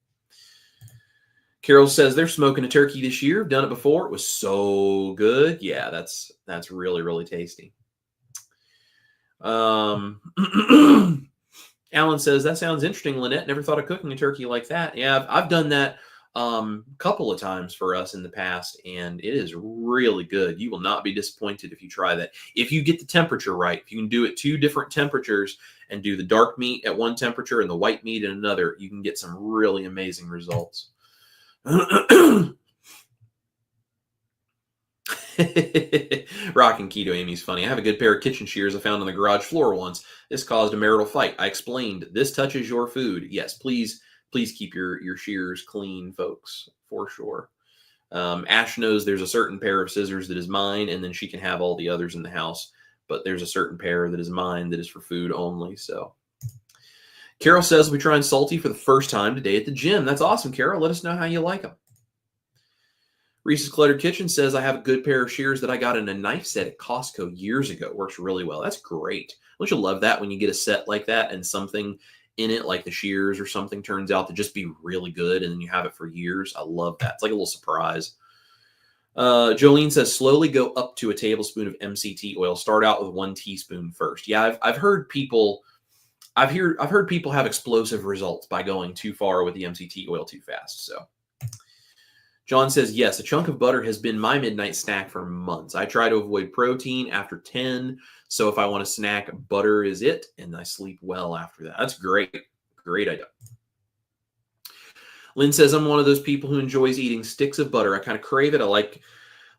Carol says they're smoking a turkey this year. I've done it before. It was so good. Yeah, that's really, really tasty. Alan says, that sounds interesting, Lynette. Never thought of cooking a turkey like that. Yeah, I've done that a couple of times for us in the past, and it is really good. You will not be disappointed if you try that. If you get the temperature right, if you can do it 2 different temperatures and do the dark meat at one temperature and the white meat at another, you can get some really amazing results. Rockin' Keto Amy's funny. I have a good pair of kitchen shears I found on the garage floor once. This caused a marital fight. I explained, this touches your food. Yes, please keep your shears clean, folks, for sure. Ash knows there's a certain pair of scissors that is mine, and then she can have all the others in the house. But there's a certain pair that is mine that is for food only. So Carol says we're trying salty for the first time today at the gym. That's awesome, Carol. Let us know how you like them. Reese's Cluttered Kitchen says, I have a good pair of shears that I got in a knife set at Costco years ago. It works really well. That's great. Don't you love that when you get a set like that and something in it, like the shears or something, turns out to just be really good, and then you have it for years? I love that. It's like a little surprise. Jolene says, slowly go up to a tablespoon of MCT oil. Start out with 1 teaspoon first. Yeah, I've heard people have explosive results by going too far with the MCT oil too fast. So John says, yes, a chunk of butter has been my midnight snack for months. I try to avoid protein after 10. So if I want a snack, butter is it, and I sleep well after that. That's great. Great idea. Lynn says, I'm one of those people who enjoys eating sticks of butter. I kind of crave it. I like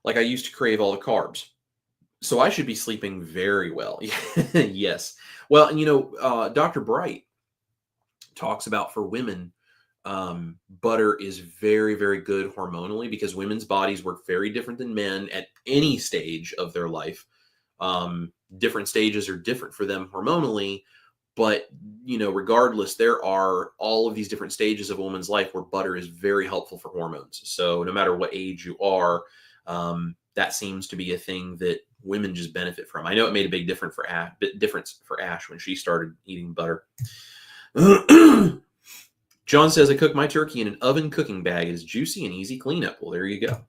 I used to crave all the carbs. So I should be sleeping very well. Yes. Well, and Dr. Bright talks about for women, butter is very, very good hormonally because women's bodies work very different than men at any stage of their life. Different stages are different for them hormonally, but regardless, there are all of these different stages of a woman's life where butter is very helpful for hormones. So no matter what age you are, that seems to be a thing that women just benefit from. I know it made a big difference for Ash when she started eating butter. John says, I cook my turkey in an oven cooking bag. It is juicy and easy cleanup. Well, there you go.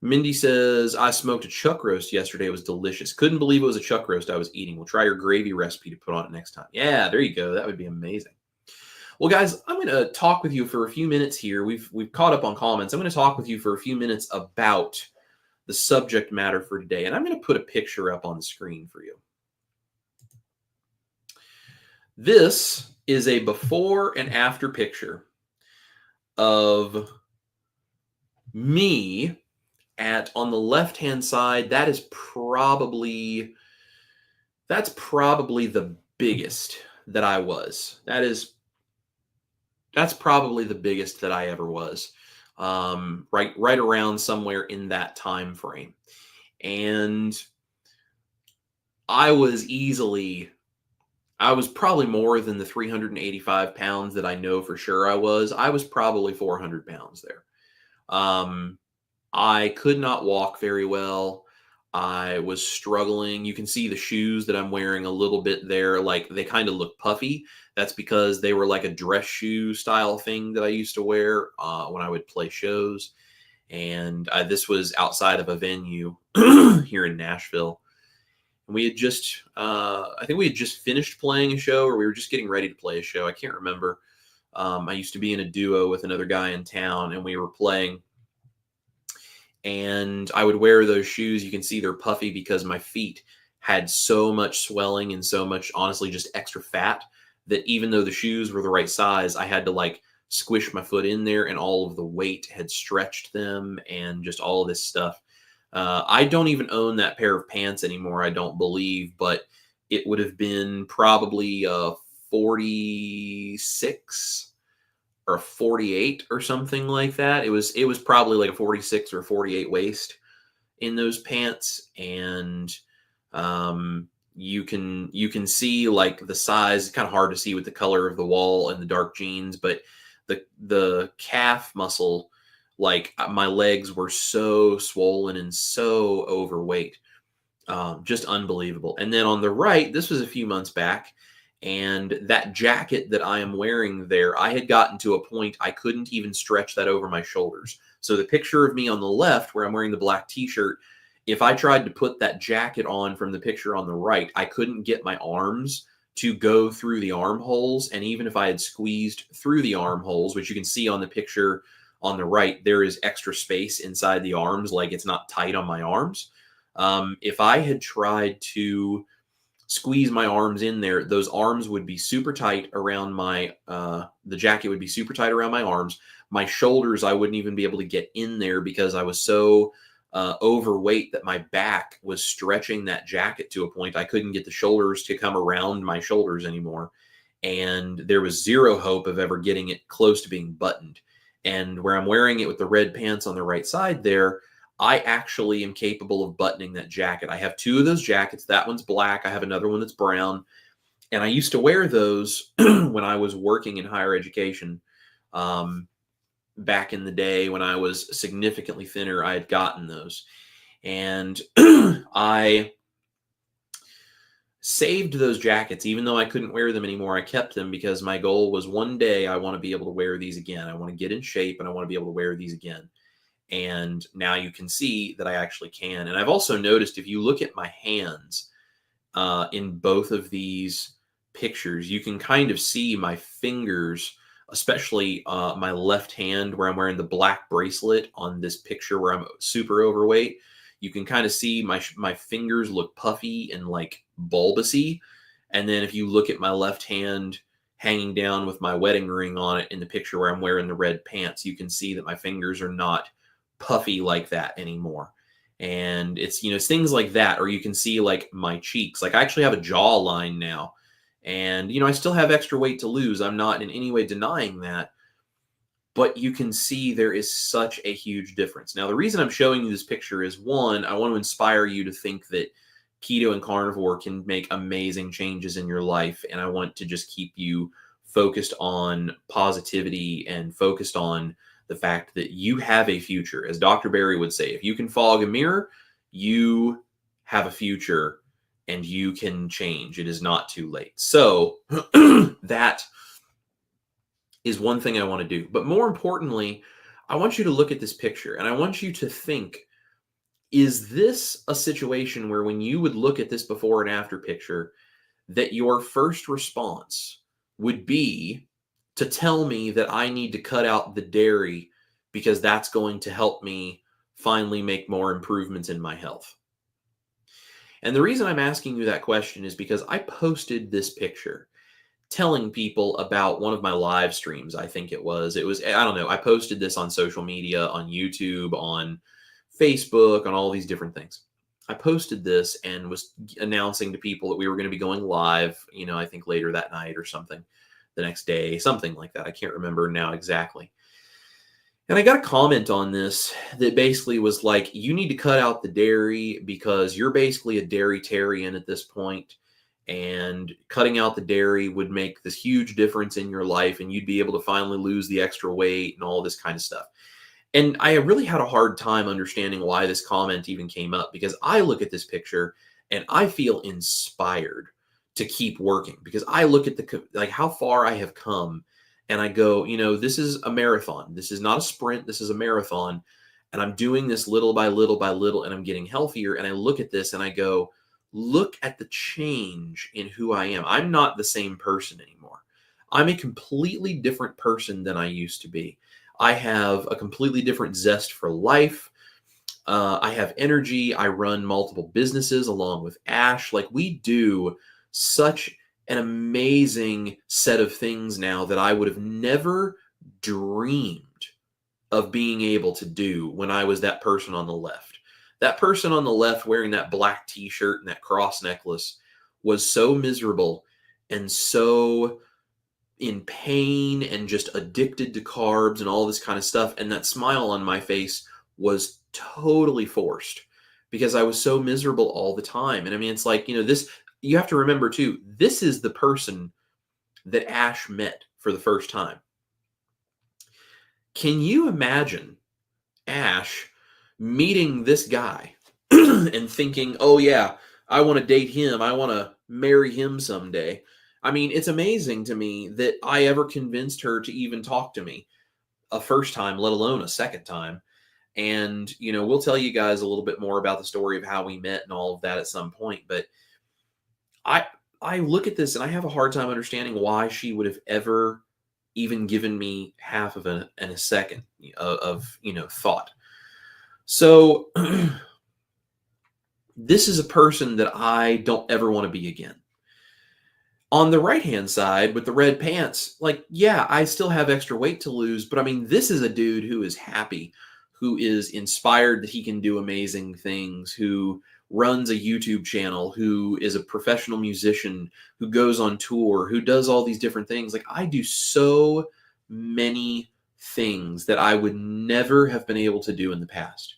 Mindy says, I smoked a chuck roast yesterday. It was delicious. Couldn't believe it was a chuck roast I was eating. We'll try your gravy recipe to put on it next time. Yeah, there you go. That would be amazing. Well, guys, I'm going to talk with you for a few minutes here. We've caught up on comments. I'm going to talk with you for a few minutes about the subject matter for today. And I'm going to put a picture up on the screen for you. This is a before and after picture of me on the left-hand side. That's probably the biggest that I was. That's probably the biggest that I ever was. right around somewhere in that time frame. And I was probably more than the 385 pounds that I know for sure I was. I was probably 400 pounds there. I could not walk very well. I was struggling. You can see the shoes that I'm wearing a little bit there. Like, they kind of look puffy. That's because they were like a dress shoe style thing that I used to wear when I would play shows. And this was outside of a venue here in Nashville. And we had just, I think we had just finished playing a show, or we were just getting ready to play a show. I can't remember. I used to be in a duo with another guy in town, and we were playing. And I would wear those shoes. You can see they're puffy because my feet had so much swelling and so much, honestly, just extra fat, that even though the shoes were the right size, I had to like squish my foot in there, and all of the weight had stretched them and just all of this stuff. I don't even own that pair of pants anymore, I don't believe, but it would have been probably 46 or a 48 or something like that. It was probably like a 46 or 48 waist in those pants. And you can see like the size. It's kind of hard to see with the color of the wall and the dark jeans, but the calf muscle, like my legs were so swollen and so overweight. Just unbelievable. And then on the right, this was a few months back, and that jacket that I am wearing there, I had gotten to a point I couldn't even stretch that over my shoulders. So the picture of me on the left, where I'm wearing the black t-shirt, if I tried to put that jacket on from the picture on the right, I couldn't get my arms to go through the armholes. And even if I had squeezed through the armholes, which you can see on the picture on the right, there is extra space inside the arms, like it's not tight on my arms. If I had tried to squeeze my arms in there, those arms would be super tight around my, the jacket would be super tight around my arms. My shoulders, I wouldn't even be able to get in there because I was so overweight that my back was stretching that jacket to a point I couldn't get the shoulders to come around my shoulders anymore. And there was zero hope of ever getting it close to being buttoned. And where I'm wearing it with the red pants on the right side there, I actually am capable of buttoning that jacket. I have two of those jackets. That one's black. I have another one that's brown. And I used to wear those when I was working in higher education. Back in the day when I was significantly thinner, I had gotten those. And I saved those jackets. Even though I couldn't wear them anymore, I kept them because my goal was one day I want to be able to wear these again. I want to get in shape and I want to be able to wear these again. And now you can see that I actually can. And I've also noticed, if you look at my hands in both of these pictures, you can kind of see my fingers, especially my left hand where I'm wearing the black bracelet on this picture where I'm super overweight. You can kind of see my fingers look puffy and like bulbousy. And then if you look at my left hand hanging down with my wedding ring on it in the picture where I'm wearing the red pants, you can see that my fingers are not puffy like that anymore. And it's, it's things like that. Or you can see like my cheeks, like I actually have a jawline now. And, I still have extra weight to lose. I'm not in any way denying that. But you can see there is such a huge difference. Now, the reason I'm showing you this picture is, one, I want to inspire you to think that keto and carnivore can make amazing changes in your life. And I want to just keep you focused on positivity and focused on the fact that you have a future. As Dr. Barry would say, if you can fog a mirror, you have a future and you can change. It is not too late. So that is one thing I want to do. But more importantly, I want you to look at this picture and I want you to think, is this a situation where when you would look at this before and after picture, that your first response would be to tell me that I need to cut out the dairy because that's going to help me finally make more improvements in my health? And the reason I'm asking you that question is because I posted this picture telling people about one of my live streams. I think it was, I don't know. I posted this on social media, on YouTube, on Facebook, on all these different things. I posted this and was announcing to people that we were going to be going live, I think later that night or something, the next day, something like that. I can't remember now exactly. And I got a comment on this that basically was like, you need to cut out the dairy because you're basically a dairytarian at this point, and cutting out the dairy would make this huge difference in your life, and you'd be able to finally lose the extra weight and all this kind of stuff. And I really had a hard time understanding why this comment even came up, because I look at this picture and I feel inspired to keep working, because I look at like how far I have come, and I go, this is a marathon. This is not a sprint. This is a marathon. And I'm doing this little by little by little, and I'm getting healthier. And I look at this and I go, look at the change in who I am. I'm not the same person anymore. I'm a completely different person than I used to be. I have a completely different zest for life. I have energy. I run multiple businesses along with Ash. Like, we do such an amazing set of things now that I would have never dreamed of being able to do when I was that person on the left. That person on the left wearing that black t-shirt and that cross necklace was so miserable and so in pain and just addicted to carbs and all this kind of stuff. And that smile on my face was totally forced because I was so miserable all the time. And I mean, it's like, this, you have to remember too, this is the person that Ash met for the first time. Can you imagine Ash meeting this guy and thinking, oh yeah, I want to date him. I want to marry him someday. I mean, it's amazing to me that I ever convinced her to even talk to me a first time, let alone a second time. And, we'll tell you guys a little bit more about the story of how we met and all of that at some point. But I look at this and I have a hard time understanding why she would have ever even given me half of a second of thought. So this is a person that I don't ever want to be again. On the right-hand side with the red pants, like, yeah, I still have extra weight to lose, but I mean, this is a dude who is happy, who is inspired that he can do amazing things, who runs a YouTube channel, who is a professional musician, who goes on tour, who does all these different things. Like, I do so many things that I would never have been able to do in the past.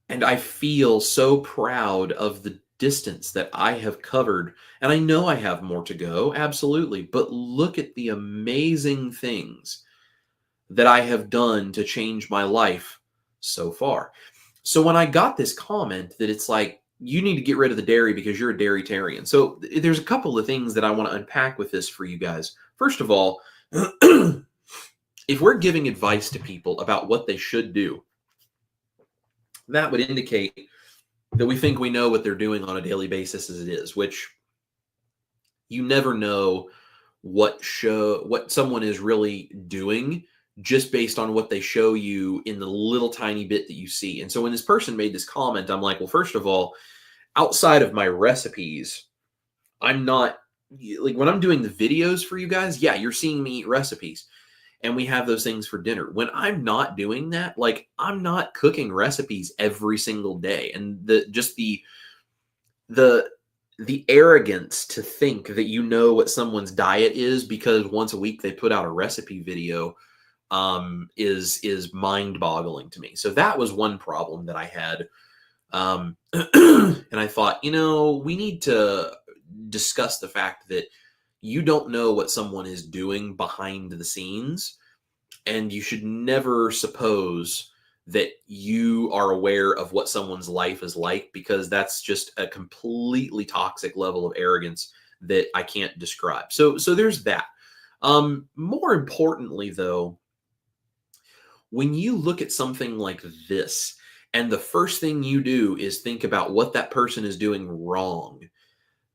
And I feel so proud of the distance that I have covered. And I know I have more to go, absolutely. But look at the amazing things that I have done to change my life so far. So when I got this comment that it's like, you need to get rid of the dairy because you're a dairytarian. So there's a couple of things that I want to unpack with this for you guys. First of all, if we're giving advice to people about what they should do, that would indicate that we think we know what they're doing on a daily basis as it is, which you never know what someone is really doing just based on what they show you in the little tiny bit that you see. And so when this person made this comment, I'm like, well, first of all, outside of my recipes, I'm not, like, when I'm doing the videos for you guys, yeah, you're seeing me eat recipes. And we have those things for dinner. When I'm not doing that, like, I'm not cooking recipes every single day. And the arrogance to think that you know what someone's diet is because once a week they put out a recipe video is mind-boggling to me. So that was one problem that I had. And I thought, we need to discuss the fact that you don't know what someone is doing behind the scenes, and you should never suppose that you are aware of what someone's life is like, because that's just a completely toxic level of arrogance that I can't describe. So there's that. More importantly, though, when you look at something like this, and the first thing you do is think about what that person is doing wrong,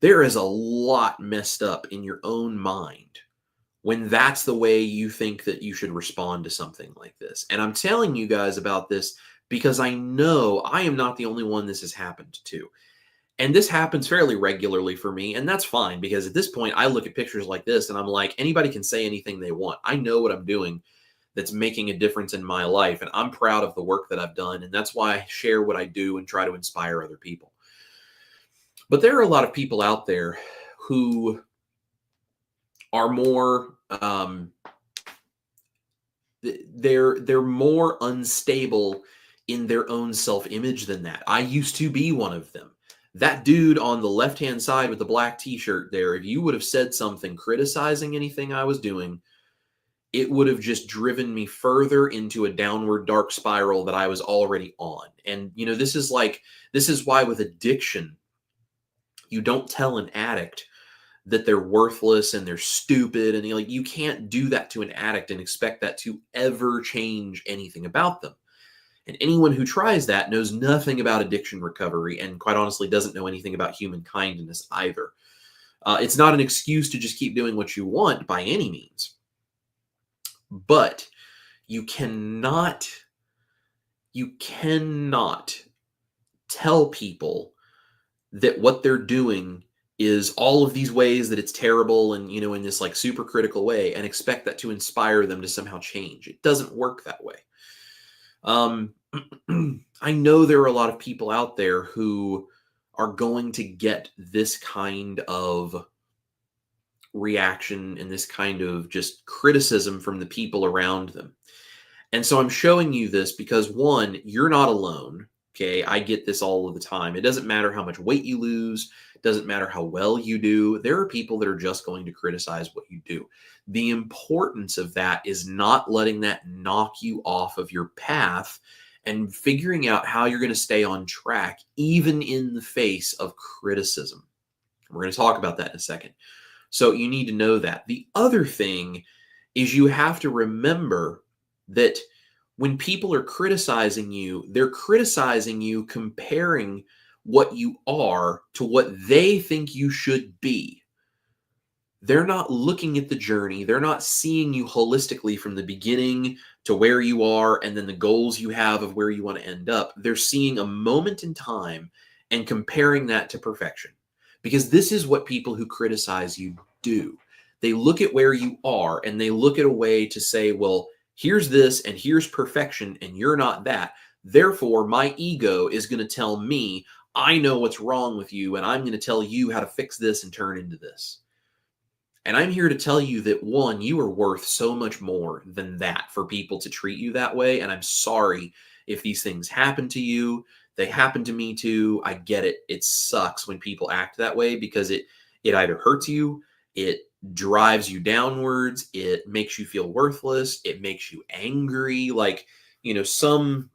there is a lot messed up in your own mind when that's the way you think that you should respond to something like this. And I'm telling you guys about this because I know I am not the only one this has happened to. And this happens fairly regularly for me, and that's fine, because at this point I look at pictures like this and I'm like, anybody can say anything they want. I know what I'm doing that's making a difference in my life, and I'm proud of the work that I've done, and that's why I share what I do and try to inspire other people. But there are a lot of people out there who are more, they're more unstable in their own self-image than that. I used to be one of them. That dude on the left-hand side with the black t-shirt there, if you would have said something criticizing anything I was doing, it would have just driven me further into a downward dark spiral that I was already on. And, this is why with addiction, you don't tell an addict that they're worthless and they're stupid. And you can't do that to an addict and expect that to ever change anything about them. And anyone who tries that knows nothing about addiction recovery and quite honestly doesn't know anything about human kindness either. It's not an excuse to just keep doing what you want by any means. But you cannot tell people that what they're doing is all of these ways that it's terrible and, in this super critical way and expect that to inspire them to somehow change. It doesn't work that way. I know there are a lot of people out there who are going to get this kind of reaction and this kind of just criticism from the people around them. And so I'm showing you this because, one, you're not alone. Okay, I get this all of the time. It doesn't matter how much weight you lose. It doesn't matter how well you do. There are people that are just going to criticize what you do. The importance of that is not letting that knock you off of your path and figuring out how you're going to stay on track, even in the face of criticism. We're going to talk about that in a second. So you need to know that. The other thing is you have to remember that when people are criticizing you, they're criticizing you comparing what you are to what they think you should be. They're not looking at the journey. They're not seeing you holistically from the beginning to where you are and then the goals you have of where you want to end up. They're seeing a moment in time and comparing that to perfection. Because this is what people who criticize you do. They look at where you are and they look at a way to say, well, here's this and here's perfection and you're not that. Therefore, my ego is going to tell me, I know what's wrong with you and I'm going to tell you how to fix this and turn into this. And I'm here to tell you that, one, you are worth so much more than that for people to treat you that way. And I'm sorry if these things happen to you. They happen to me too. I get it. It sucks when people act that way because it either hurts you, it drives you downwards, it makes you feel worthless, it makes you angry, some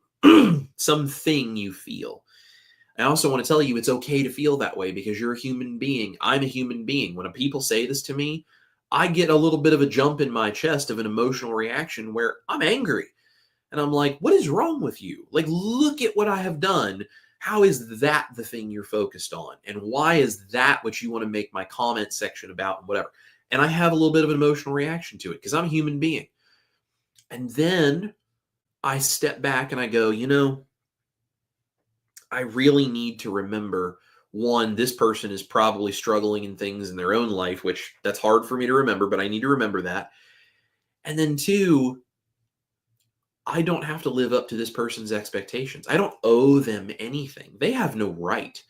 something you feel. I also want to tell you it's okay to feel that way because you're a human being. I'm a human being. When people say this to me, I get a little bit of a jump in my chest of an emotional reaction where I'm angry. And I'm like, what is wrong with you? Look at what I have done. How is that the thing you're focused on? And why is that what you want to make my comment section about and whatever? And I have a little bit of an emotional reaction to it because I'm a human being. And then I step back and I go, I really need to remember, one, this person is probably struggling in things in their own life, which that's hard for me to remember, but I need to remember that. And then two, I don't have to live up to this person's expectations. I don't owe them anything. They have no right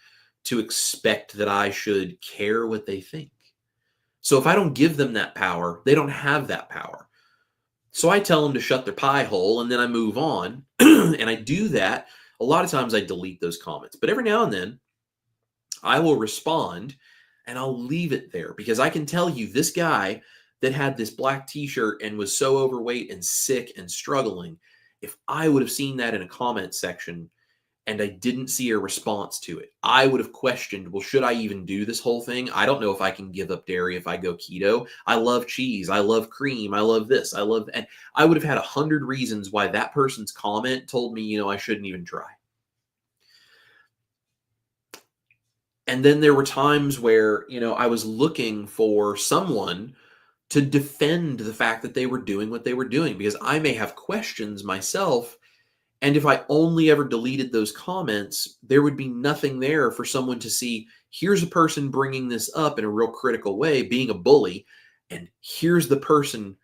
to expect that I should care what they think. So if I don't give them that power, they don't have that power. So I tell them to shut their pie hole and then I move on. And I do that. A lot of times I delete those comments, but every now and then I will respond and I'll leave it there because I can tell you this guy that had this black t-shirt and was so overweight and sick and struggling, if I would have seen that in a comment section and I didn't see a response to it, I would have questioned, well, should I even do this whole thing? I don't know if I can give up dairy if I go keto. I love cheese. I love cream. I love this. And I would have had 100 reasons why that person's comment told me, I shouldn't even try. And then there were times where, I was looking for someone to defend the fact that they were doing what they were doing because I may have questions myself. And if I only ever deleted those comments, there would be nothing there for someone to see, here's a person bringing this up in a real critical way, being a bully. And here's the person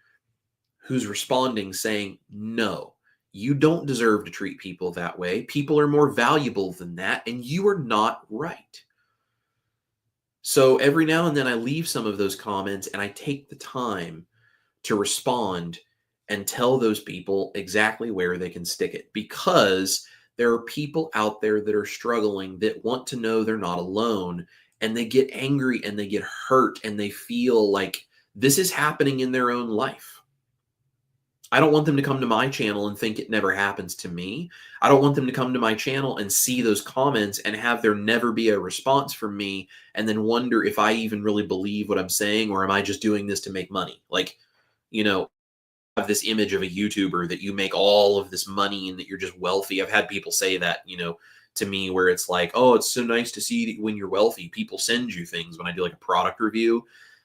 who's responding saying, no, you don't deserve to treat people that way. People are more valuable than that. And you are not right. So every now and then I leave some of those comments and I take the time to respond and tell those people exactly where they can stick it, because there are people out there that are struggling that want to know they're not alone, and they get angry and they get hurt and they feel like this is happening in their own life. I don't want them to come to my channel and think it never happens to me. I don't want them to come to my channel and see those comments and have there never be a response from me and then wonder if I even really believe what I'm saying, or am I just doing this to make money? Like, have this image of a YouTuber that you make all of this money and that you're just wealthy. I've had people say that, to me, where it's like, oh, it's so nice to see that when you're wealthy, people send you things when I do like a product review.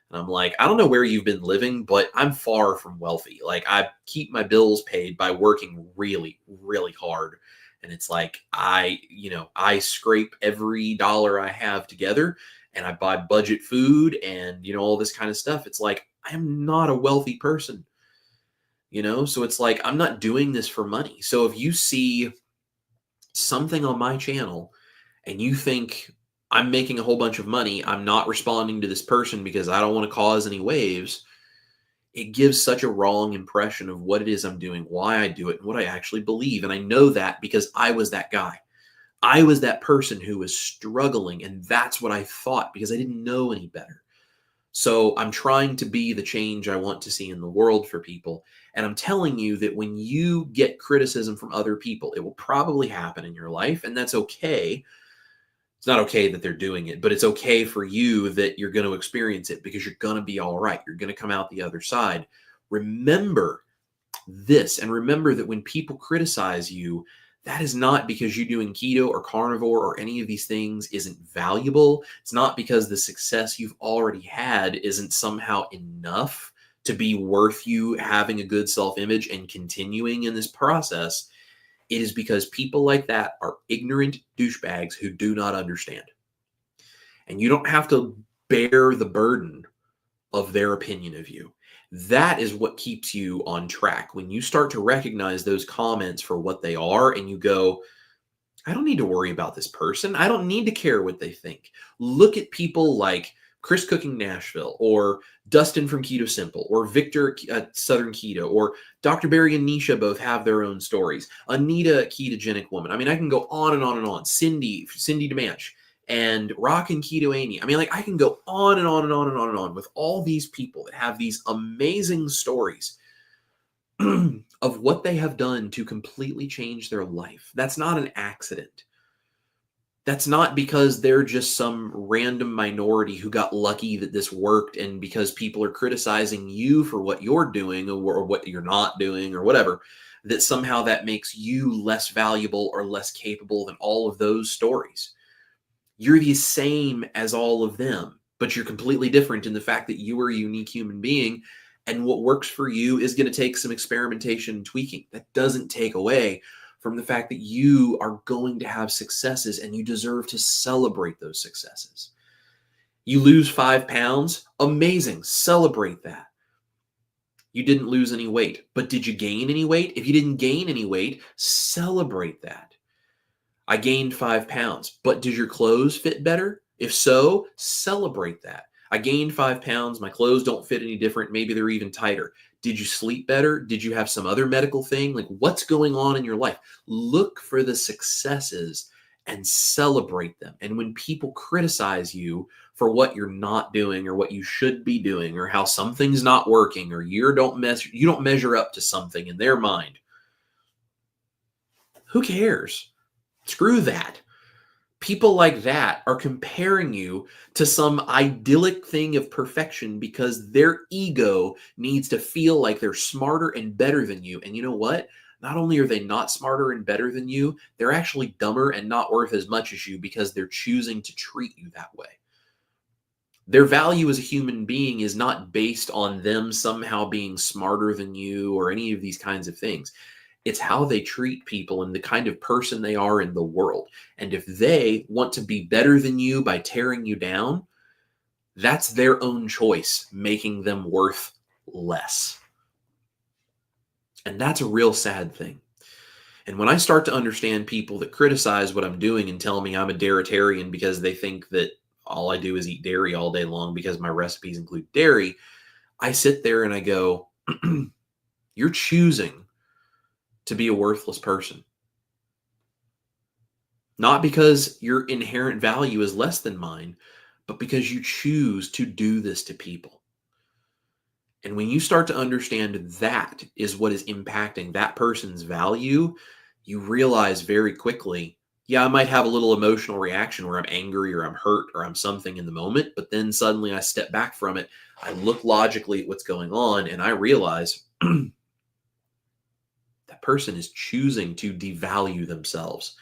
And I'm like, I don't know where you've been living, but I'm far from wealthy. Like, I keep my bills paid by working really, really hard. And it's like, I scrape every dollar I have together and I buy budget food and, all this kind of stuff. It's like, I am not a wealthy person. So it's like, I'm not doing this for money. So if you see something on my channel and you think I'm making a whole bunch of money, I'm not responding to this person because I don't want to cause any waves, it gives such a wrong impression of what it is I'm doing, why I do it, and what I actually believe. And I know that because I was that guy. I was that person who was struggling, and that's what I thought because I didn't know any better. So I'm trying to be the change I want to see in the world for people. And I'm telling you that when you get criticism from other people, it will probably happen in your life, and that's okay. It's not okay that they're doing it, but it's okay for you that you're going to experience it because you're going to be all right. You're going to come out the other side. Remember this, and remember that when people criticize you, that is not because you doing keto or carnivore or any of these things isn't valuable. It's not because the success you've already had isn't somehow enough to be worth you having a good self-image and continuing in this process. It is because people like that are ignorant douchebags who do not understand. And you don't have to bear the burden of their opinion of you. That is what keeps you on track. When you start to recognize those comments for what they are and you go, I don't need to worry about this person. I don't need to care what they think. Look at people like Chris Cooking Nashville, or Dustin from Keto Simple, or Victor Southern Keto, or Dr. Barry and Nisha both have their own stories. Anita, ketogenic woman. I mean, I can go on and on and on. Cindy DeManch, and Rock and Keto Amy. I mean, like, I can go on and on and on and on and on with all these people that have these amazing stories of what they have done to completely change their life. That's not an accident. That's not because they're just some random minority who got lucky that this worked, and because people are criticizing you for what you're doing or what you're not doing or whatever, that somehow that makes you less valuable or less capable than all of those stories. You're the same as all of them, but you're completely different in the fact that you are a unique human being, and what works for you is going to take some experimentation and tweaking. That doesn't take away from the fact that you are going to have successes and you deserve to celebrate those successes. You lose 5 pounds, amazing, celebrate that. You didn't lose any weight, but did you gain any weight? If you didn't gain any weight, celebrate that. I gained 5 pounds, but did your clothes fit better? If so, celebrate that. I gained 5 pounds, my clothes don't fit any different, maybe they're even tighter. Did you sleep better? Did you have some other medical thing? Like, what's going on in your life? Look for the successes and celebrate them. And when people criticize you for what you're not doing or what you should be doing or how something's not working or you don't measure up to something in their mind, who cares? Screw that. People like that are comparing you to some idyllic thing of perfection because their ego needs to feel like they're smarter and better than you. And you know what? Not only are they not smarter and better than you, they're actually dumber and not worth as much as you because they're choosing to treat you that way. Their value as a human being is not based on them somehow being smarter than you or any of these kinds of things. It's how they treat people and the kind of person they are in the world. And if they want to be better than you by tearing you down, that's their own choice, making them worth less. And that's a real sad thing. And when I start to understand people that criticize what I'm doing and tell me I'm a dairytarian because they think that all I do is eat dairy all day long because my recipes include dairy, I sit there and I go, you You're choosing to be a worthless person. Not because your inherent value is less than mine, but because you choose to do this to people. And when you start to understand that is what is impacting that person's value, you realize very quickly, yeah, I might have a little emotional reaction where I'm angry or I'm hurt or I'm something in the moment, but then suddenly I step back from it. I look logically at what's going on and I realize that person is choosing to devalue themselves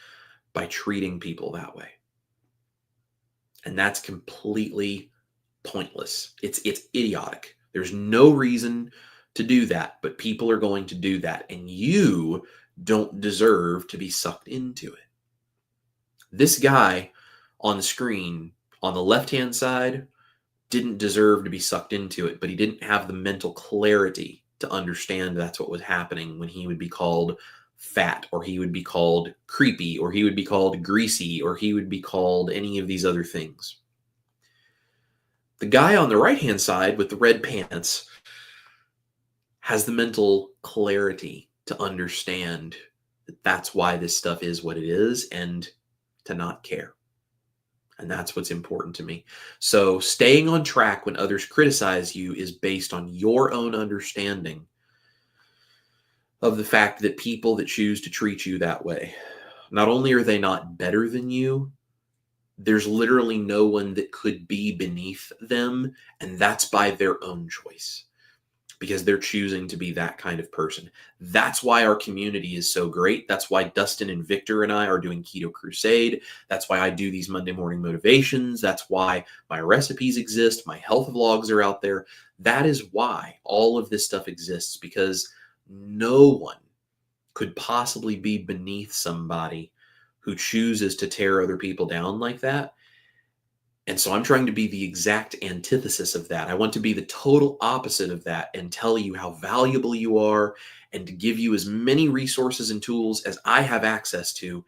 by treating people that way. And that's completely pointless. It's idiotic. There's no reason to do that, but people are going to do that, and you don't deserve to be sucked into it. This guy on the screen on the left-hand side didn't deserve to be sucked into it, but he didn't have the mental clarity to understand that's what was happening when he would be called fat, or he would be called creepy, or he would be called greasy, or he would be called any of these other things. The guy on the right-hand side with the red pants has the mental clarity to understand that that's why this stuff is what it is and to not care. And that's what's important to me. So staying on track when others criticize you is based on your own understanding of the fact that people that choose to treat you that way, not only are they not better than you, there's literally no one that could be beneath them, and that's by their own choice because they're choosing to be that kind of person. That's why our community is so great. That's why Dustin and Victor and I are doing Keto Crusade. That's why I do these Monday morning motivations. That's why my recipes exist. My health vlogs are out there. That is why all of this stuff exists, because no one could possibly be beneath somebody who chooses to tear other people down like that. And so I'm trying to be the exact antithesis of that. I want to be the total opposite of that and tell you how valuable you are and to give you as many resources and tools as I have access to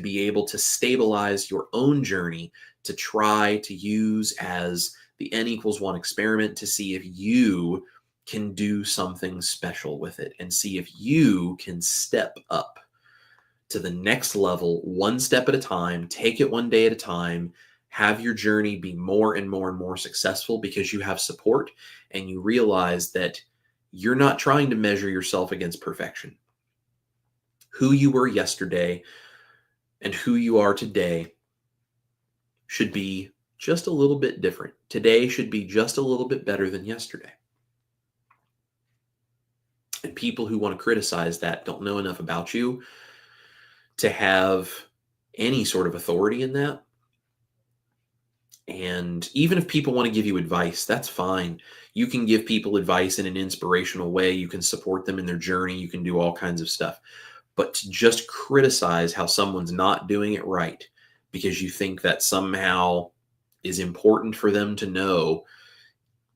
be able to stabilize your own journey, to try to use as the N=1 experiment to see if you can do something special with it and see if you can step up to the next level, one step at a time, take it one day at a time, have your journey be more and more and more successful because you have support and you realize that you're not trying to measure yourself against perfection. Who you were yesterday and who you are today should be just a little bit different. Today should be just a little bit better than yesterday. And people who want to criticize that don't know enough about you to have any sort of authority in that. And even if people want to give you advice, that's fine. You can give people advice in an inspirational way. You can support them in their journey. You can do all kinds of stuff. But to just criticize how someone's not doing it right because you think that somehow is important for them to know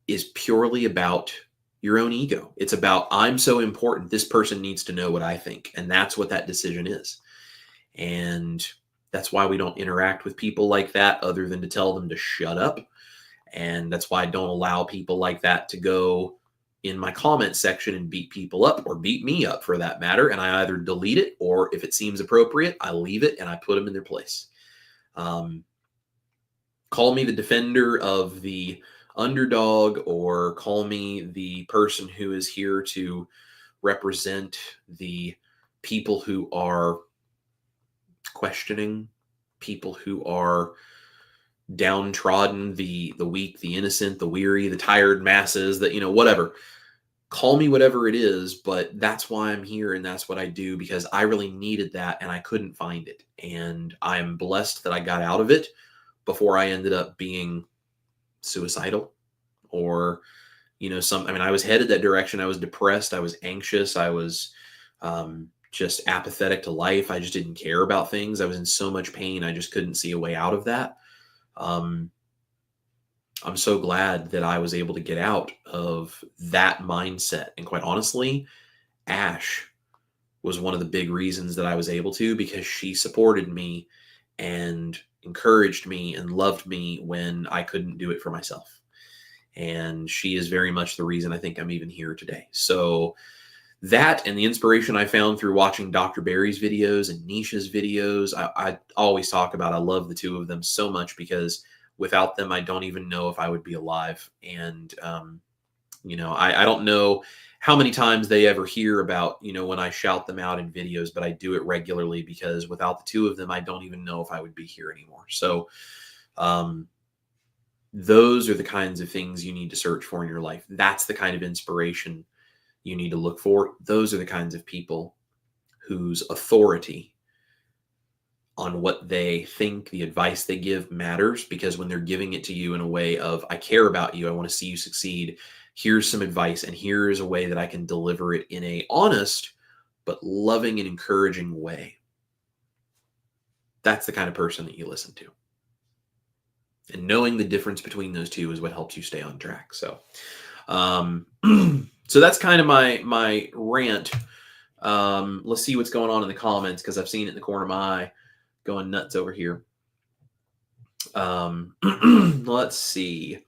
is purely about your own ego. It's about, I'm so important, this person needs to know what I think. And that's what that decision is. And that's why we don't interact with people like that other than to tell them to shut up. And that's why I don't allow people like that to go in my comment section and beat people up or beat me up for that matter. And I either delete it or if it seems appropriate, I leave it and I put them in their place. Call me the defender of the underdog or call me the person who is here to represent the people who are questioning, people who are downtrodden, the weak, the innocent, the weary, the tired masses, that, whatever. Call me whatever it is, but that's why I'm here and that's what I do because I really needed that and I couldn't find it. And I'm blessed that I got out of it before I ended up being suicidal or, I was headed that direction. I was depressed. I was anxious. I was, just apathetic to life. I just didn't care about things. I was in so much pain. I just couldn't see a way out of that. I'm so glad that I was able to get out of that mindset. And quite honestly, Ash was one of the big reasons that I was able to, because she supported me and encouraged me and loved me when I couldn't do it for myself. And she is very much the reason I think I'm even here today. So That and the inspiration I found through watching Dr. Barry's videos and Nisha's videos, I always talk about. I love the two of them so much because without them, I don't even know if I would be alive. And, I don't know how many times they ever hear about, when I shout them out in videos, but I do it regularly because without the two of them, I don't even know if I would be here anymore. So, those are the kinds of things you need to search for in your life. That's the kind of inspiration you need to look for. Those are the kinds of people whose authority on what they think, the advice they give matters, because when they're giving it to you in a way of, I care about you, I want to see you succeed, here's some advice, and here's a way that I can deliver it in a honest but loving and encouraging way. That's the kind of person that you listen to. And knowing the difference between those two is what helps you stay on track. So, so that's kind of my rant. Let's see what's going on in the comments, because I've seen it in the corner of my eye going nuts over here. Let's see.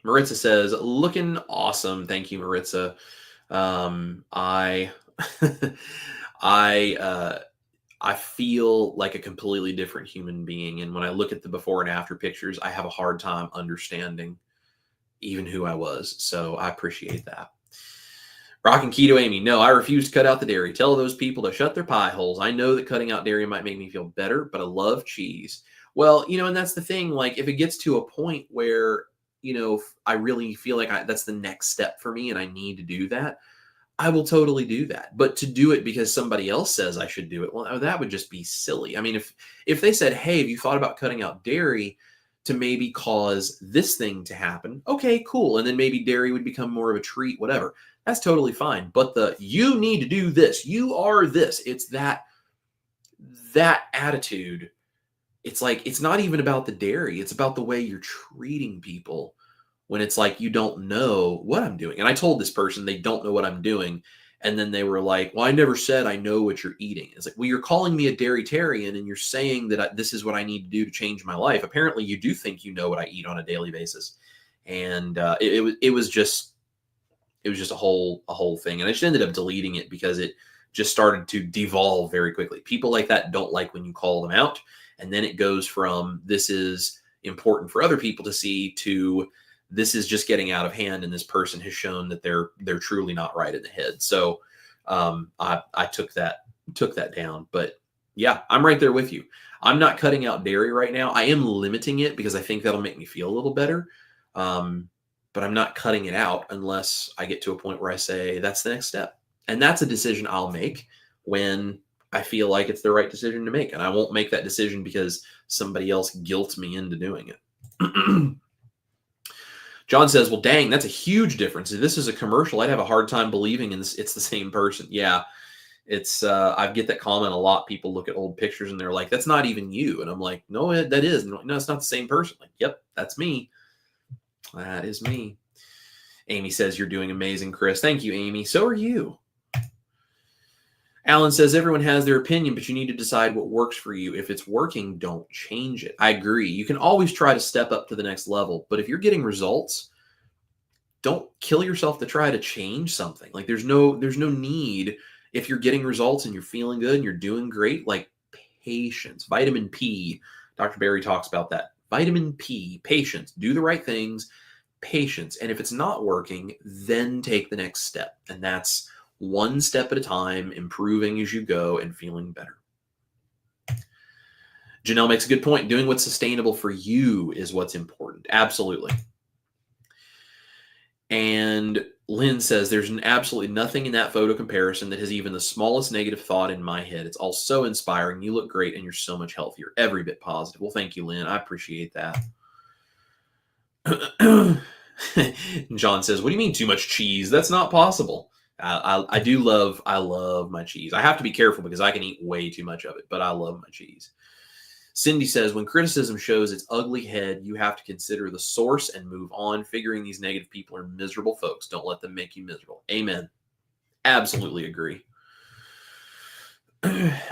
Maritza says, looking awesome. Thank you, Maritza. I feel like a completely different human being. And when I look at the before and after pictures, I have a hard time understanding even who I was. So I appreciate that. Rockin' Keto Amy, no, I refuse to cut out the dairy. Tell those people to shut their pie holes. I know that cutting out dairy might make me feel better, but I love cheese. Well, and that's the thing. Like, if it gets to a point where, I really feel like that's the next step for me and I need to do that, I will totally do that. But to do it because somebody else says I should do it, well, that would just be silly. I mean, if they said, hey, have you thought about cutting out dairy to maybe cause this thing to happen? Okay, cool. And then maybe dairy would become more of a treat, whatever. That's totally fine. But you need to do this. You are this. It's that attitude. It's like, it's not even about the dairy. It's about the way you're treating people when it's like, you don't know what I'm doing. And I told this person they don't know what I'm doing. And then they were like, well, I never said I know what you're eating. It's like, well, you're calling me a dairytarian and you're saying that this is what I need to do to change my life. Apparently you do think you know what I eat on a daily basis. And it was just a whole thing. And I just ended up deleting it because it just started to devolve very quickly. People like that don't like when you call them out. And then it goes from, this is important for other people to see, to this is just getting out of hand, and this person has shown that they're truly not right in the head. So I took that down. But yeah, I'm right there with you. I'm not cutting out dairy right now. I am limiting it because I think that'll make me feel a little better. But I'm not cutting it out unless I get to a point where I say that's the next step. And that's a decision I'll make when I feel like it's the right decision to make. And I won't make that decision because somebody else guilts me into doing it. John says, well, dang, that's a huge difference. If this is a commercial, I'd have a hard time believing it's the same person. Yeah, it's I get that comment a lot. People look at old pictures and they're like, that's not even you. And I'm like, no, that is. No, it's not the same person. Like, yep, that's me. That is me. Amy says, you're doing amazing, Chris. Thank you, Amy. So are you. Alan says, everyone has their opinion, but you need to decide what works for you. If it's working, don't change it. I agree. You can always try to step up to the next level, but if you're getting results, don't kill yourself to try to change something. Like, there's no need. If you're getting results and you're feeling good and you're doing great, like, patience, vitamin P. Dr. Barry talks about that. Vitamin P, patience, do the right things, patience. And if it's not working, then take the next step. And that's one step at a time, improving as you go and feeling better. Janelle makes a good point. Doing what's sustainable for you is what's important. Absolutely. And Lynn says, there's absolutely nothing in that photo comparison that has even the smallest negative thought in my head. It's all so inspiring. You look great and you're so much healthier. Every bit positive. Well, thank you, Lynn. I appreciate that. John says, what do you mean too much cheese? That's not possible. I love my cheese. I have to be careful because I can eat way too much of it, but I love my cheese. Cindy says, when criticism shows its ugly head, you have to consider the source and move on, figuring these negative people are miserable folks. Don't let them make you miserable. Amen. Absolutely agree.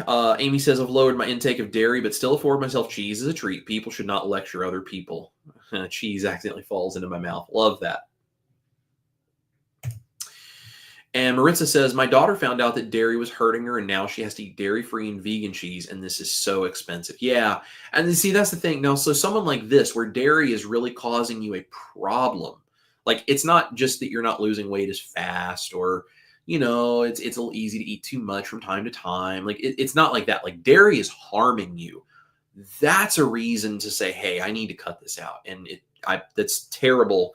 Amy says, I've lowered my intake of dairy, but still afford myself cheese as a treat. People should not lecture other people. Cheese accidentally falls into my mouth. Love that. And Maritza says, my daughter found out that dairy was hurting her, and now she has to eat dairy-free and vegan cheese, and this is so expensive. Yeah, and see, that's the thing. Now, so someone like this, where dairy is really causing you a problem, like it's not just that you're not losing weight as fast, or it's a little easy to eat too much from time to time. Like it's not like that. Like dairy is harming you. That's a reason to say, hey, I need to cut this out. And that's terrible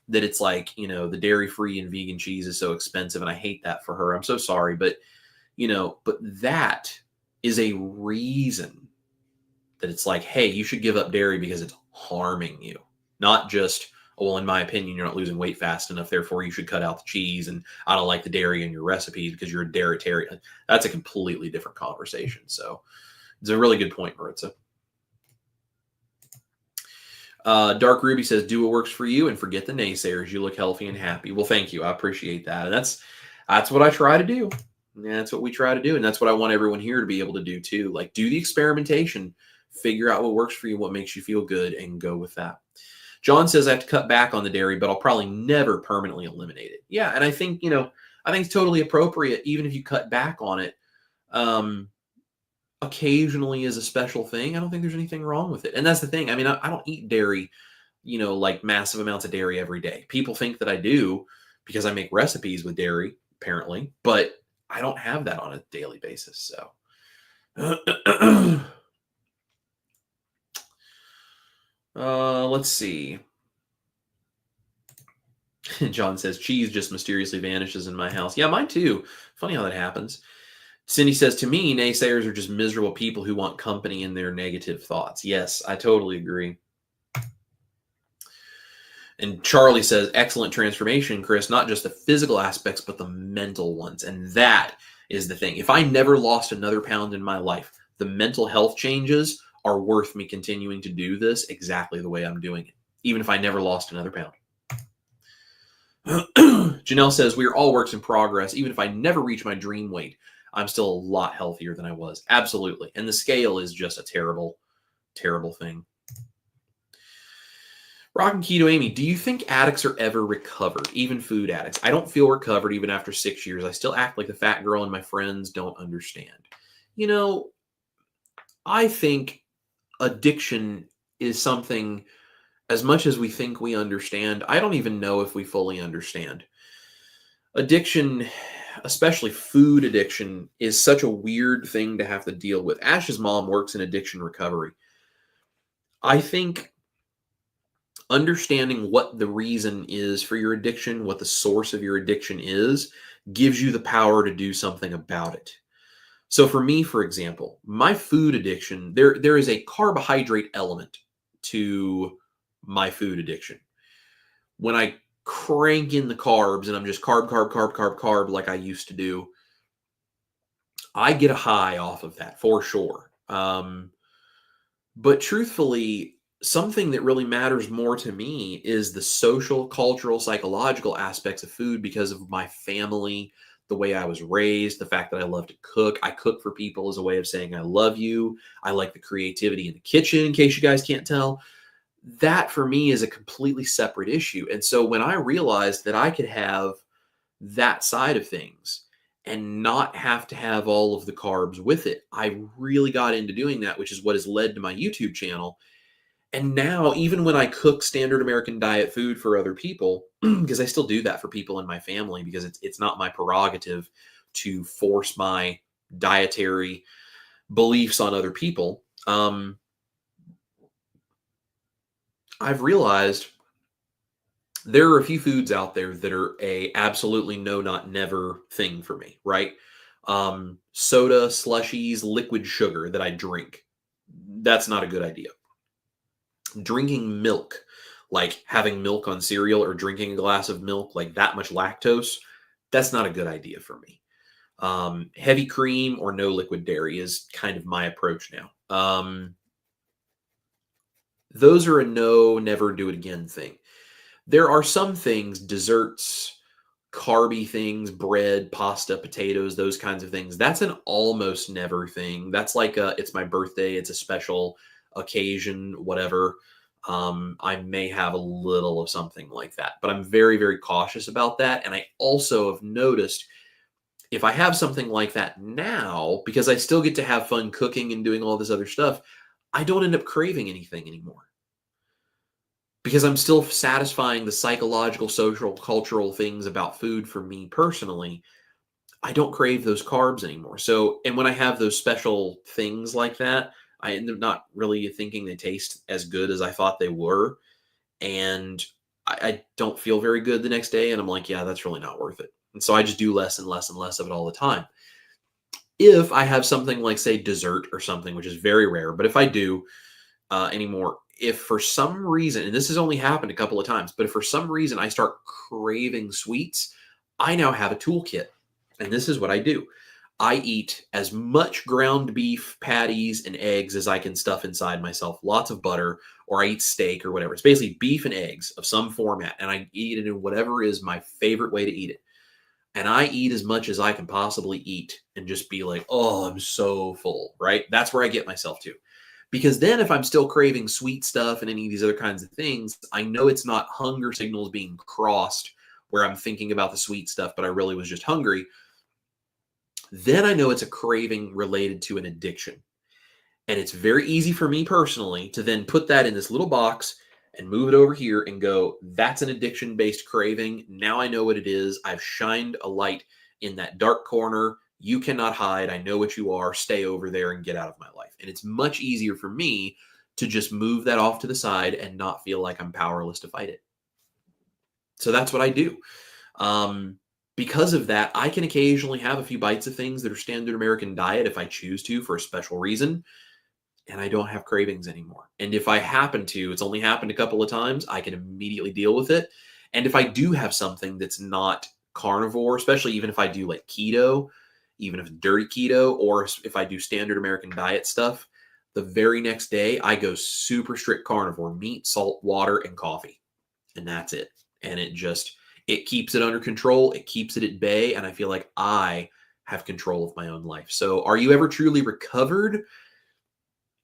that it's like, the dairy free and vegan cheese is so expensive. And I hate that for her. I'm so sorry. But, but that is a reason that it's like, hey, you should give up dairy because it's harming you. Not just, oh, well, in my opinion, you're not losing weight fast enough, therefore you should cut out the cheese, and I don't like the dairy in your recipes because you're a dairytarian. That's a completely different conversation. So it's a really good point, Maritza. Dark Ruby says, do what works for you and forget the naysayers. You look healthy and happy. Well, thank you. I appreciate that. And that's what I try to do. And that's what we try to do. And that's what I want everyone here to be able to do too. Like, do the experimentation, figure out what works for you, what makes you feel good, and go with that. John says, I have to cut back on the dairy, but I'll probably never permanently eliminate it. Yeah. And I think, I think it's totally appropriate, even if you cut back on it. Occasionally is a special thing. I don't think there's anything wrong with it. And that's the thing. I mean, I don't eat dairy, like massive amounts of dairy every day. People think that I do because I make recipes with dairy, apparently, but I don't have that on a daily basis. So let's see. John says, cheese just mysteriously vanishes in my house. Yeah, mine too. Funny how that happens. Cindy says, to me, naysayers are just miserable people who want company in their negative thoughts. Yes, I totally agree. And Charlie says, excellent transformation, Chris. Not just the physical aspects, but the mental ones. And that is the thing. If I never lost another pound in my life, the mental health changes are worth me continuing to do this exactly the way I'm doing it, even if I never lost another pound. Janelle says, we are all works in progress. Even if I never reach my dream weight, I'm still a lot healthier than I was. Absolutely. And the scale is just a terrible, terrible thing. Rock and Keto Amy, do you think addicts are ever recovered? Even food addicts? I don't feel recovered even after 6 years. I still act like the fat girl and my friends don't understand. I think addiction is something, as much as we think we understand, I don't even know if we fully understand. Addiction, especially food addiction, is such a weird thing to have to deal with. Ash's mom works in addiction recovery. I think understanding what the reason is for your addiction, what the source of your addiction is, gives you the power to do something about it. So for me, for example, my food addiction, there is a carbohydrate element to my food addiction. When I crank in the carbs and I'm just carb like I used to do, I get a high off of that for sure. But truthfully, something that really matters more to me is the social, cultural, psychological aspects of food because of my family, the way I was raised, the fact that I love to cook. I cook for people as a way of saying I love you. I like the creativity in the kitchen, in case you guys can't tell. That for me is a completely separate issue. And so when I realized that I could have that side of things and not have to have all of the carbs with it, I really got into doing that, which is what has led to my YouTube channel. And now, even when I cook standard American diet food for other people, because I still do that for people in my family, because it's not my prerogative to force my dietary beliefs on other people, I've realized there are a few foods out there that are a absolutely no, not never thing for me, right? Soda, slushies, liquid sugar that I drink. That's not a good idea. Drinking milk, like having milk on cereal or drinking a glass of milk, like that much lactose, that's not a good idea for me. Heavy cream or no liquid dairy is kind of my approach now. Those are a no, never do it again thing. There are some things, desserts, carby things, bread, pasta, potatoes, those kinds of things. That's an almost never thing. That's like it's my birthday, it's a special occasion, whatever. I may have a little of something like that, but I'm very, very cautious about that. And I also have noticed if I have something like that now, because I still get to have fun cooking and doing all this other stuff, I don't end up craving anything anymore because I'm still satisfying the psychological, social, cultural things about food for me personally. I don't crave those carbs anymore. So, and when I have those special things like that, I end up not really thinking they taste as good as I thought they were. And I don't feel very good the next day. And I'm like, yeah, that's really not worth it. And so I just do less and less and less of it all the time. If I have something like, say, dessert or something, which is very rare, but if I do anymore, if for some reason, and this has only happened a couple of times, but if for some reason I start craving sweets, I now have a toolkit. And this is what I do. I eat as much ground beef patties and eggs as I can stuff inside myself, lots of butter, or I eat steak or whatever. It's basically beef and eggs of some format, and I eat it in whatever is my favorite way to eat it. And I eat as much as I can possibly eat and just be like, oh, I'm so full, right? That's where I get myself to. Because then if I'm still craving sweet stuff and any of these other kinds of things, I know it's not hunger signals being crossed where I'm thinking about the sweet stuff, but I really was just hungry. Then I know it's a craving related to an addiction. And it's very easy for me personally to then put that in this little box and move it over here and go, that's an addiction-based craving. Now I know what it is. I've shined a light in that dark corner. You cannot hide. I know what you are. Stay over there and get out of my life. And it's much easier for me to just move that off to the side and not feel like I'm powerless to fight it. So that's what I do. Because of that, I can occasionally have a few bites of things that are standard American diet if I choose to for a special reason, and I don't have cravings anymore. And if I happen to, it's only happened a couple of times, I can immediately deal with it. And if I do have something that's not carnivore, especially even if I do like keto, even if it's dirty keto, or if I do standard American diet stuff, the very next day I go super strict carnivore, meat, salt, water, and coffee. And that's it. And it keeps it under control. It keeps it at bay. And I feel like I have control of my own life. So are you ever truly recovered?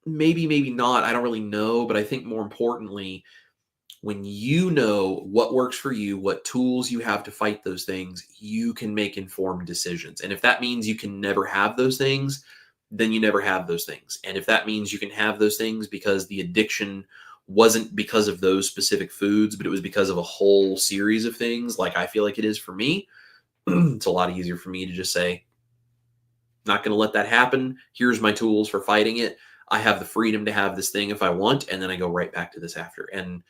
Maybe, maybe not. I don't really know. But I think more importantly, when you know what works for you, what tools you have to fight those things, you can make informed decisions. And if that means you can never have those things, then you never have those things. And if that means you can have those things because the addiction wasn't because of those specific foods, but it was because of a whole series of things, like I feel like it is for me, it's a lot easier for me to just say, not going to let that happen. Here's my tools for fighting it. I have the freedom to have this thing if I want, and then I go right back to this after. And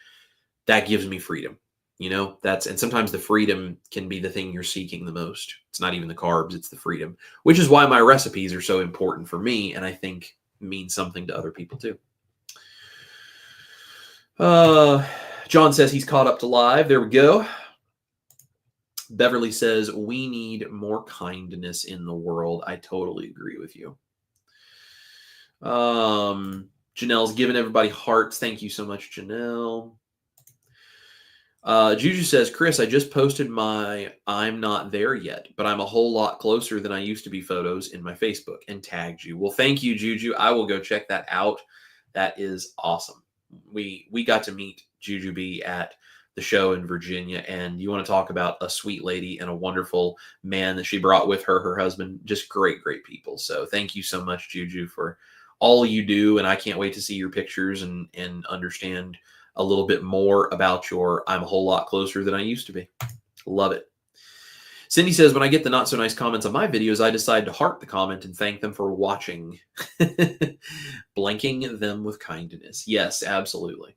that gives me freedom. And sometimes the freedom can be the thing you're seeking the most. It's not even the carbs, it's the freedom, which is why my recipes are so important for me. And I think mean something to other people too. John says he's caught up to live. There we go. Beverly says we need more kindness in the world. I totally agree with you. Janelle's giving everybody hearts. Thank you so much, Janelle. Juju says, Chris, I just posted my I'm not there yet, but I'm a whole lot closer than I used to be photos in my Facebook and tagged you. Well, thank you, Juju. I will go check that out. That is awesome. We got to meet Juju B at the show in Virginia, and you want to talk about a sweet lady and a wonderful man that she brought with her, her husband, just great, great people. So thank you so much, Juju, for all you do, and I can't wait to see your pictures and understand a little bit more about your I'm a whole lot closer than I used to be. Love it. Cindy says, when I get the not so nice comments on my videos, I decide to heart the comment and thank them for watching. Blanking them with kindness. Yes, absolutely.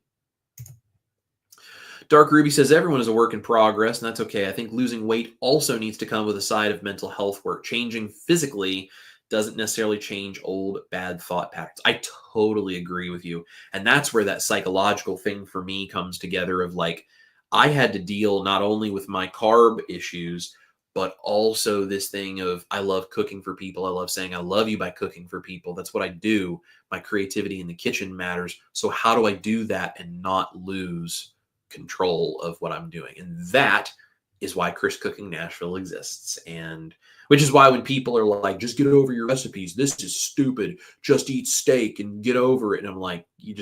Dark Ruby says, everyone is a work in progress, and that's okay. I think losing weight also needs to come with a side of mental health work. Changing physically doesn't necessarily change old bad thought patterns. I totally agree with you. And that's where that psychological thing for me comes together of like, I had to deal not only with my carb issues, but also this thing of I love cooking for people. I love saying I love you by cooking for people. That's what I do. My creativity in the kitchen matters. So how do I do that and not lose control of what I'm doing? And that is why Chris Cooking Nashville exists. And which is why when people are like, just get over your recipes, this is stupid, just eat steak and get over it. And I'm like, you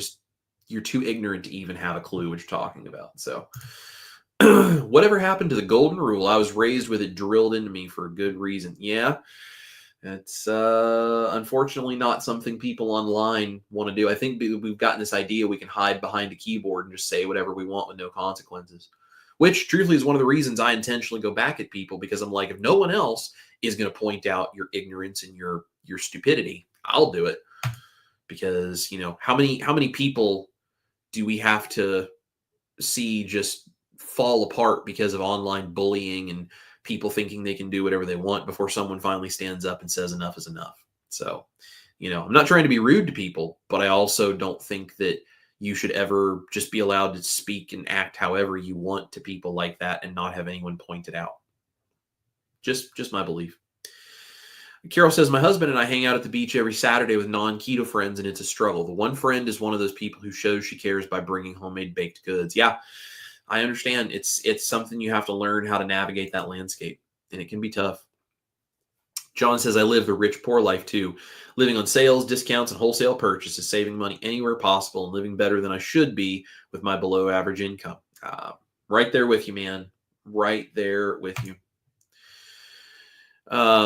you're too ignorant to even have a clue what you're talking about. So whatever happened to the golden rule? I was raised with it drilled into me for a good reason. Yeah. It's unfortunately not something people online want to do. I think we've gotten this idea we can hide behind a keyboard and just say whatever we want with no consequences, which truthfully is one of the reasons I intentionally go back at people, because I'm like, if no one else is going to point out your ignorance and your stupidity, I'll do it. Because, how many people do we have to see just fall apart because of online bullying and people thinking they can do whatever they want before someone finally stands up and says enough is enough? So, I'm not trying to be rude to people, but I also don't think that you should ever just be allowed to speak and act however you want to people like that and not have anyone point it out. Just my belief. Carol says, my husband and I hang out at the beach every Saturday with non-keto friends, and it's a struggle. The one friend is one of those people who shows she cares by bringing homemade baked goods. Yeah, I understand. It's something you have to learn how to navigate that landscape, and it can be tough. John says, I live the rich poor life too, living on sales, discounts, and wholesale purchases, saving money anywhere possible, and living better than I should be with my below average income. Right there with you, man. Right there with you.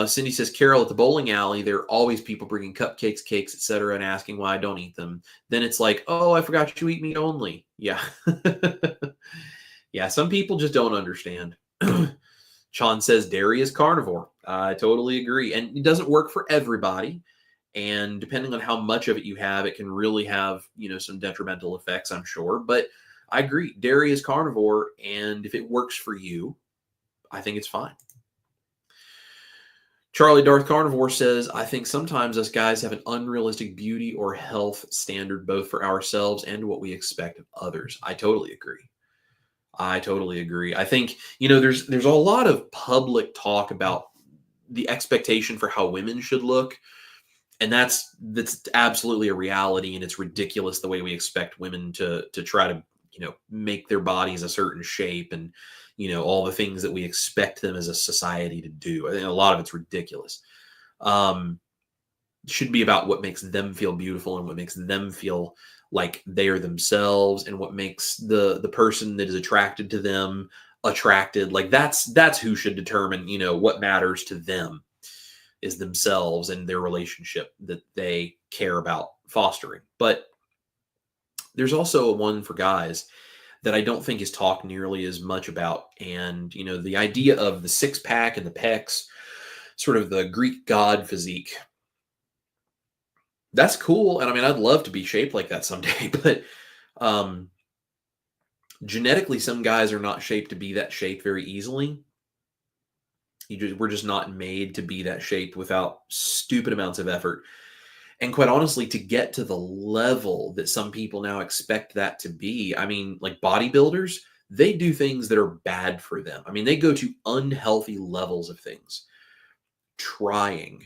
Cindy says, Carol, at the bowling alley, there are always people bringing cupcakes, cakes, etc., and asking why I don't eat them. Then it's like, oh, I forgot you eat meat only. Yeah. Yeah, some people just don't understand. Sean says, dairy is carnivore. I totally agree. And it doesn't work for everybody. And depending on how much of it you have, it can really have, some detrimental effects, I'm sure. But I agree. Dairy is carnivore. And if it works for you, I think it's fine. Charlie Darth Carnivore says, I think sometimes us guys have an unrealistic beauty or health standard, both for ourselves and what we expect of others. I totally agree. I think, there's a lot of public talk about the expectation for how women should look. And that's absolutely a reality. And it's ridiculous the way we expect women to try to, make their bodies a certain shape and, all the things that we expect them as a society to do. I think a lot of it's ridiculous. It should be about what makes them feel beautiful and what makes them feel like they are themselves, and what makes the person that is attracted to them attracted. Like that's who should determine, what matters to them is themselves and their relationship that they care about fostering. But there's also one for guys that I don't think is talked nearly as much about. And, the idea of the six pack and the pecs, sort of the Greek god physique. That's cool. And I mean, I'd love to be shaped like that someday, but genetically, some guys are not shaped to be that shape very easily. We're just not made to be that shape without stupid amounts of effort. And quite honestly, to get to the level that some people now expect that to be, I mean, like bodybuilders, they do things that are bad for them. I mean, they go to unhealthy levels of things trying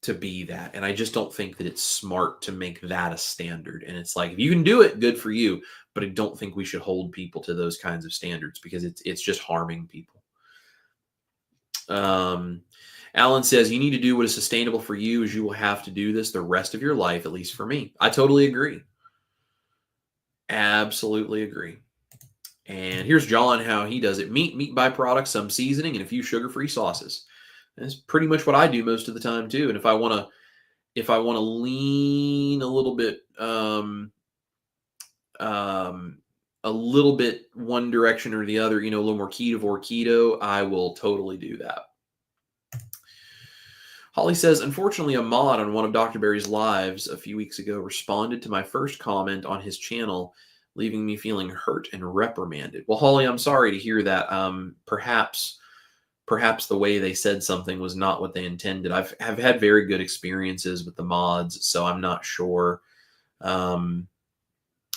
to be that. And I just don't think that it's smart to make that a standard. And it's like, if you can do it, good for you. But I don't think we should hold people to those kinds of standards, because it's just harming people. Alan says, you need to do what is sustainable for you, as you will have to do this the rest of your life, at least for me. I totally agree. Absolutely agree. And here's John, how he does it. Meat byproducts, some seasoning, and a few sugar-free sauces. That's pretty much what I do most of the time too. And if I want to lean a little bit, one direction or the other, a little more keto, I will totally do that. Holly says, unfortunately, a mod on one of Dr. Barry's lives a few weeks ago responded to my first comment on his channel, leaving me feeling hurt and reprimanded. Well, Holly, I'm sorry to hear that. Perhaps the way they said something was not what they intended. I've had very good experiences with the mods, so I'm not sure. I'm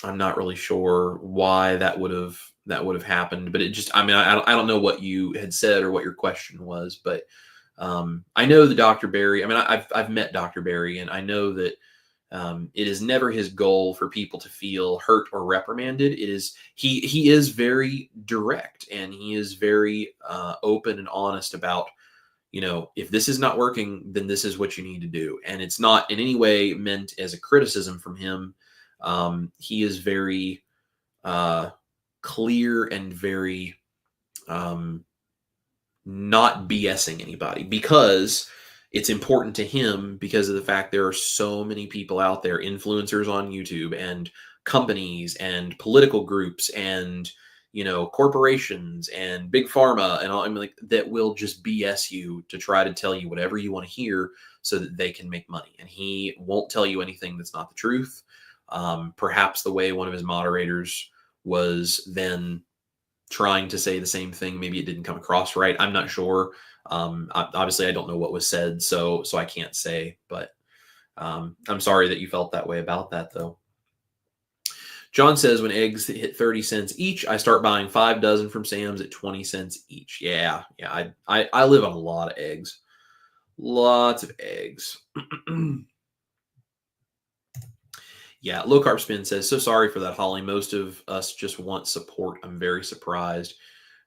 not really sure why that would have happened, but it just, I mean, I don't know what you had said or what your question was, but I know the Dr. Barry. I mean, I've met Dr. Barry, and I know that it is never his goal for people to feel hurt or reprimanded. It is he is very direct, and he is very open and honest about, if this is not working, then this is what you need to do. And it's not in any way meant as a criticism from him. He is very clear and very not BSing anybody, because it's important to him, because of the fact there are so many people out there, influencers on YouTube and companies and political groups and corporations and big pharma and all, I mean, like, that will just BS you to try to tell you whatever you want to hear so that they can make money. And he won't tell you anything that's not the truth. Perhaps the way one of his moderators was then trying to say the same thing, maybe it didn't come across right. I'm not sure. Obviously, I don't know what was said, so I can't say. But I'm sorry that you felt that way about that, though. John says, when eggs hit 30 cents each, I start buying 5 dozen from Sam's at 20 cents each. Yeah. I live on a lot of eggs. Lots of eggs. Yeah, Low Carb Spin says, so sorry for that, Holly. Most of us just want support. I'm very surprised.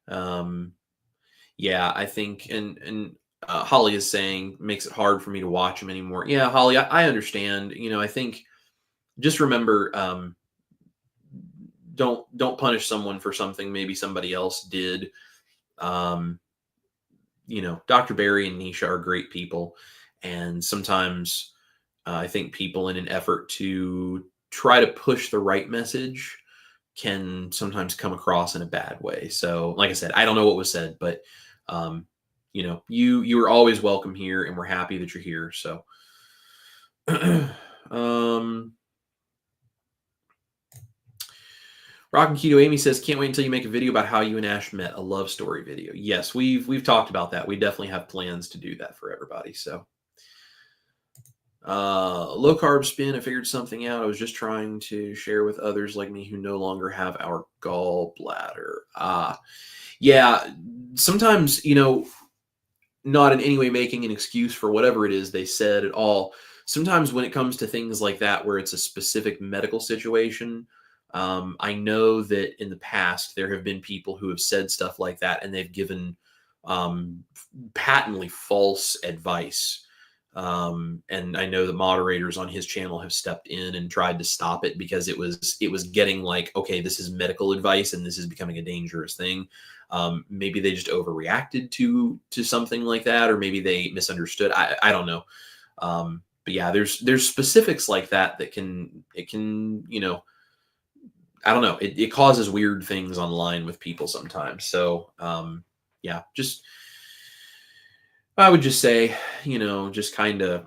Yeah, I think, and Holly is saying, makes it hard for me to watch him anymore. Yeah, Holly, I understand. I think, just remember, don't punish someone for something maybe somebody else did. Dr. Barry and Nisha are great people, and sometimes I think people, in an effort to try to push the right message, can sometimes come across in a bad way. So, like I said, I don't know what was said, but you are always welcome here, and we're happy that you're here. So, Rockin' Keto Amy says, can't wait until you make a video about how you and Ash met, a love story video. Yes, we've talked about that. We definitely have plans to do that for everybody. So, Low Carb Spin, I figured something out. I was just trying to share with others like me who no longer have our gallbladder. Yeah, sometimes, not in any way making an excuse for whatever it is they said at all. Sometimes when it comes to things like that, where it's a specific medical situation, I know that in the past there have been people who have said stuff like that, and they've given patently false advice. And I know the moderators on his channel have stepped in and tried to stop it, because it was getting like, okay, this is medical advice and this is becoming a dangerous thing. Maybe they just overreacted to something like that, or maybe they misunderstood. I don't know. But yeah, there's specifics like that can I don't know. It causes weird things online with people sometimes. So yeah, I would just say, just kind of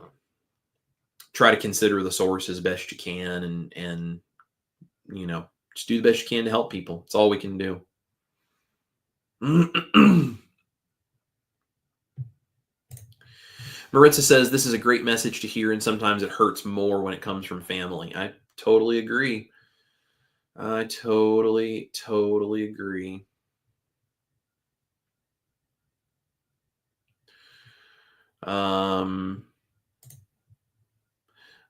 try to consider the source as best you can, and just do the best you can to help people. It's all we can do. Maritza says, this is a great message to hear, and sometimes it hurts more when it comes from family. I totally agree. I totally agree.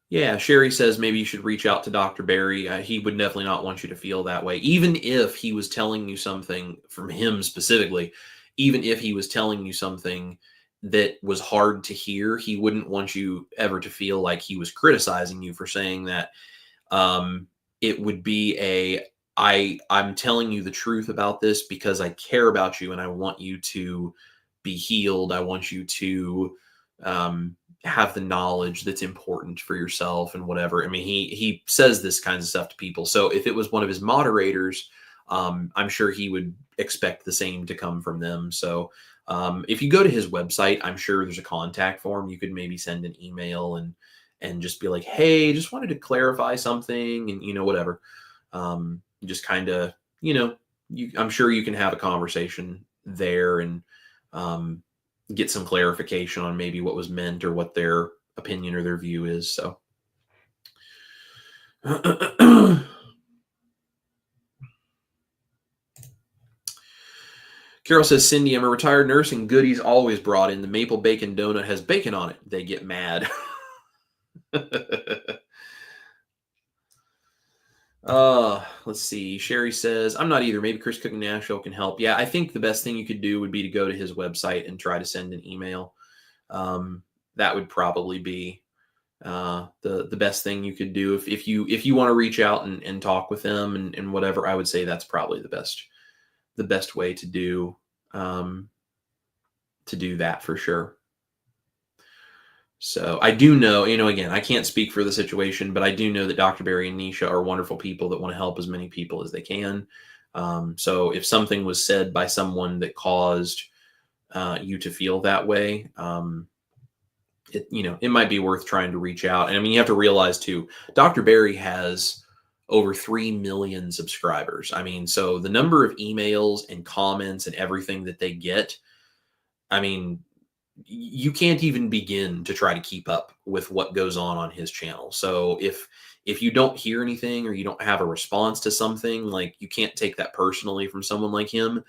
Yeah, Sherry says maybe you should reach out to Dr. Barry. He would definitely not want you to feel that way. Even if he was telling you something, from him specifically, even if he was telling you something that was hard to hear, he wouldn't want you ever to feel like he was criticizing you for saying that. It would be I'm telling you the truth about this because I care about you and I want you to be healed. I want you to have the knowledge that's important for yourself and whatever. I mean, he says this kinds of stuff to people. So if it was one of his moderators, I'm sure he would expect the same to come from them. So if you go to his website, I'm sure there's a contact form. You could maybe send an email and just be like, hey, just wanted to clarify something, and whatever. Just kind of, I'm sure you can have a conversation there and get some clarification on maybe what was meant or what their opinion or their view is. So Carol says, Cindy, I'm a retired nurse and goodies always brought in. The maple bacon donut has bacon on it. They get mad. Let's see. Sherry says, I'm not either. Maybe Chris Cooking Nashville can help. Yeah, I think the best thing you could do would be to go to his website and try to send an email. That would probably be the best thing you could do if you want to reach out and talk with them and whatever, I would say that's probably the best way to do that for sure. So I do know, again, I can't speak for the situation, but I do know that Dr. Barry and Nisha are wonderful people that want to help as many people as they can. So if something was said by someone that caused you to feel that way, it might be worth trying to reach out. And I mean, you have to realize too, Dr. Barry has over 3 million subscribers. I mean, so the number of emails and comments and everything that they get, I mean, you can't even begin to try to keep up with what goes on his channel. So if you don't hear anything or you don't have a response to something, like, you can't take that personally from someone like him.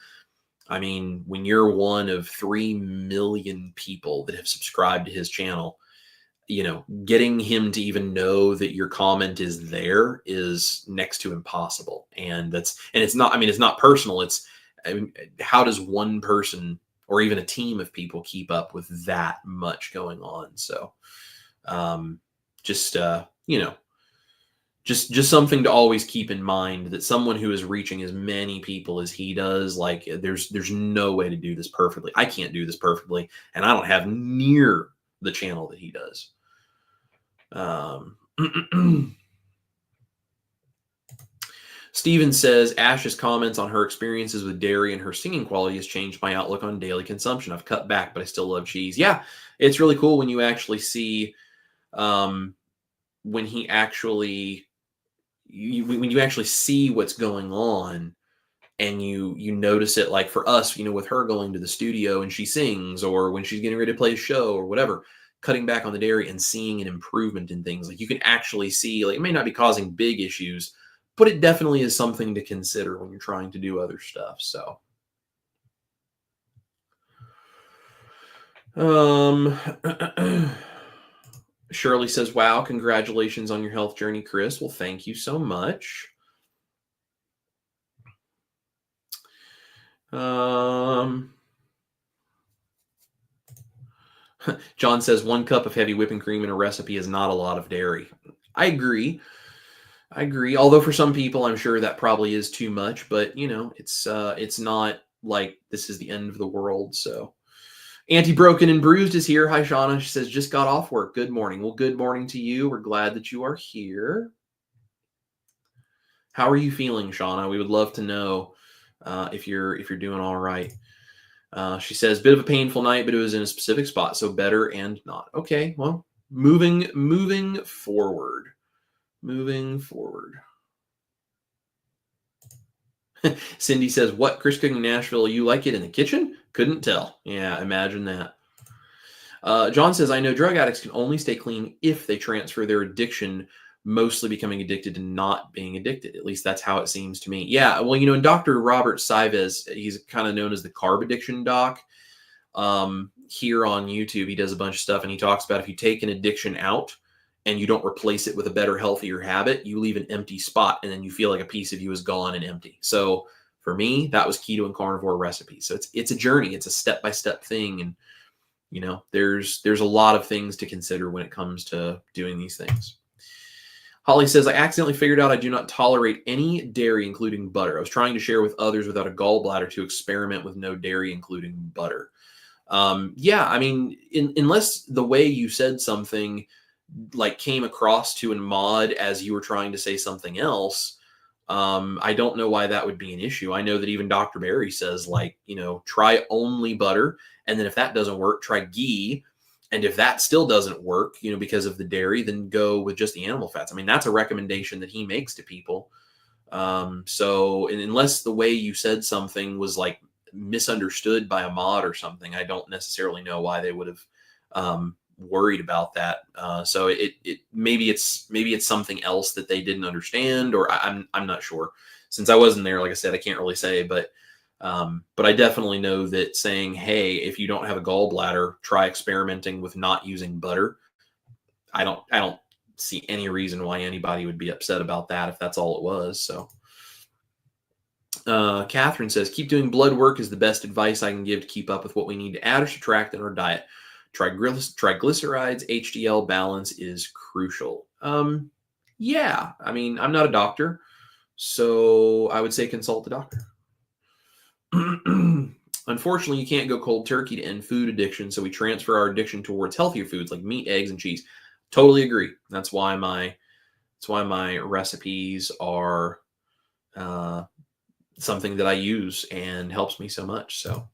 I mean, when you're one of 3 million people that have subscribed to his channel, getting him to even know that your comment is there is next to impossible. And it's not personal. How does one person or even a team of people keep up with that much going on? So, just something to always keep in mind, that someone who is reaching as many people as he does, like, there's no way to do this perfectly. I can't do this perfectly, and I don't have near the channel that he does. Steven says, Ash's comments on her experiences with dairy and her singing quality has changed my outlook on daily consumption. I've cut back, but I still love cheese. Yeah, it's really cool when you actually see, when you actually see what's going on, and you notice it. Like for us, with her going to the studio and she sings, or when she's getting ready to play a show or whatever, cutting back on the dairy and seeing an improvement in things. Like, you can actually see, like, it may not be causing big issues, but it definitely is something to consider when you're trying to do other stuff. So, Shirley says, wow, congratulations on your health journey, Chris. Well, thank you so much. John says 1 cup of heavy whipping cream in a recipe is not a lot of dairy. I agree. Although for some people, I'm sure that probably is too much, but it's not like this is the end of the world. So, Auntie Broken and Bruised is here. Hi, Shauna. She says, just got off work. Good morning. Well, good morning to you. We're glad that you are here. How are you feeling, Shauna? We would love to know if you're doing all right. She says, bit of a painful night, but it was in a specific spot, so better and not. Okay, well, moving forward. Cindy says, what, Chris Cooking Nashville, you like it in the kitchen? Couldn't tell. Yeah, imagine that. John says, I know drug addicts can only stay clean if they transfer their addiction, mostly becoming addicted to not being addicted. At least that's how it seems to me. Yeah, well, and Dr. Robert Saives, he's kind of known as the carb addiction doc. Here on YouTube, he does a bunch of stuff, and he talks about if you take an addiction out and you don't replace it with a better, healthier habit, you leave an empty spot, and then you feel like a piece of you is gone and empty. So for me, that was keto and carnivore recipe. So it's a journey. It's a step-by-step thing. And, there's a lot of things to consider when it comes to doing these things. Holly says, I accidentally figured out I do not tolerate any dairy, including butter. I was trying to share with others without a gallbladder to experiment with no dairy, including butter. Yeah, I mean, unless the way you said something like came across to a mod as you were trying to say something else, I don't know why that would be an issue. I know that even Dr. Barry says, like, try only butter. And then if that doesn't work, try ghee. And if that still doesn't work, because of the dairy, then go with just the animal fats. I mean, that's a recommendation that he makes to people. So unless the way you said something was like misunderstood by a mod or something, I don't necessarily know why they would have worried about that. So maybe it's something else that they didn't understand, or I'm not sure. Since I wasn't there, like I said, I can't really say, but I definitely know that saying, hey, if you don't have a gallbladder, try experimenting with not using butter. I don't see any reason why anybody would be upset about that if that's all it was. So Catherine says, keep doing blood work is the best advice I can give to keep up with what we need to add or subtract in our diet. Triglycerides HDL balance is crucial. Yeah, I mean, I'm not a doctor, so I would say consult the doctor. Unfortunately, you can't go cold turkey to end food addiction, so we transfer our addiction towards healthier foods like meat, eggs, and cheese. Totally agree. That's why my recipes are something that I use and helps me so much. So,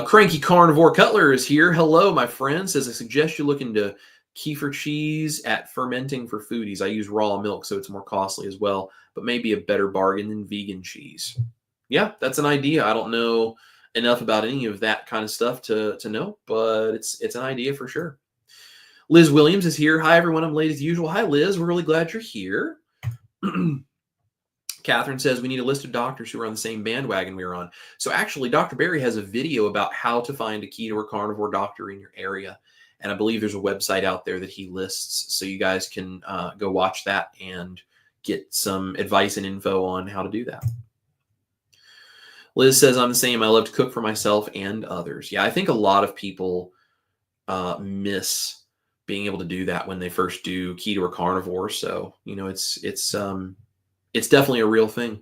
Cranky Carnivore Cutler is here. Hello, my friend. Says, I suggest you look into kefir cheese at fermenting for foodies. I use raw milk, so it's more costly as well, but maybe a better bargain than vegan cheese. Yeah, that's an idea. I don't know enough about any of that kind of stuff to know, but it's an idea for sure. Liz Williams is here. Hi, everyone. I'm late as usual. Hi, Liz. We're really glad you're here. Catherine says, we need a list of doctors who are on the same bandwagon we are on. So actually, Dr. Barry has a video about how to find a keto or carnivore doctor in your area. And I believe there's a website out there that he lists. So you guys can go watch that and get some advice and info on how to do that. Liz says, I'm the same. I love to cook for myself and others. Yeah, I think a lot of people miss being able to do that when they first do keto or carnivore. So, you know, it's definitely a real thing.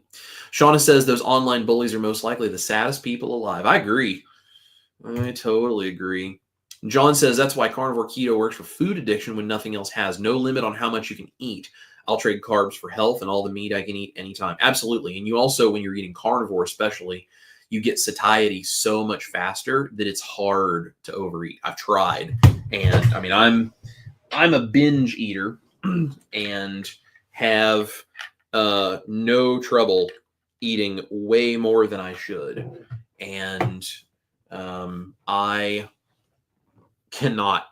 Shauna says those online bullies are most likely the saddest people alive. I agree. I totally agree. John says that's why carnivore keto works for food addiction when nothing else has. No limit on how much you can eat. I'll trade carbs for health and all the meat I can eat anytime. Absolutely. And you also, when you're eating carnivore especially, you get satiety so much faster that it's hard to overeat. I've tried. And I mean, I'm a binge eater and have no trouble eating way more than I should. And I cannot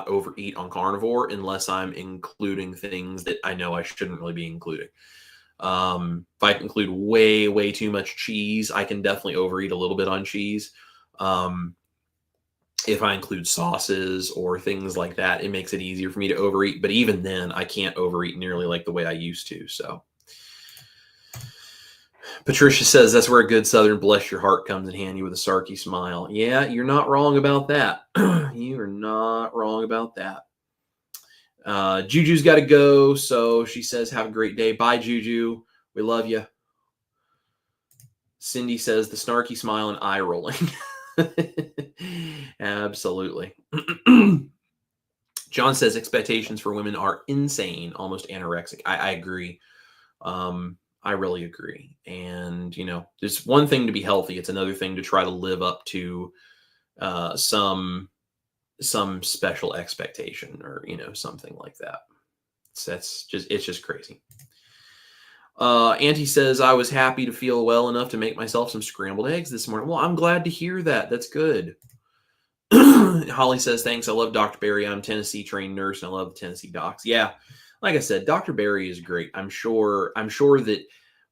overeat on carnivore unless I'm including things that I know I shouldn't really be including. If I include way too much cheese, I can definitely overeat a little bit on cheese. If I include sauces or things like that, it makes it easier for me to overeat. But even then, I can't overeat nearly like the way I used to. So Patricia says that's where a good Southern bless your heart comes in handy with a sarky smile. Yeah, you're not wrong about that. You are not wrong about that. Juju's got to go. So she says, have a great day. Bye, Juju. We love you. Cindy says the snarky smile and eye rolling. Absolutely. John says expectations for women are insane, almost anorexic. I agree. I really agree. And, you know, there's one thing to be healthy. It's another thing to try to live up to some special expectation or, you know, something like that. It's just crazy. Auntie says, I was happy to feel well enough to make myself some scrambled eggs this morning. Well, I'm glad to hear that. That's good. Holly says, thanks. I love Dr. Barry. I'm a Tennessee trained nurse and I love the Tennessee docs. Yeah. Like I said, Dr. Barry is great. I'm sure that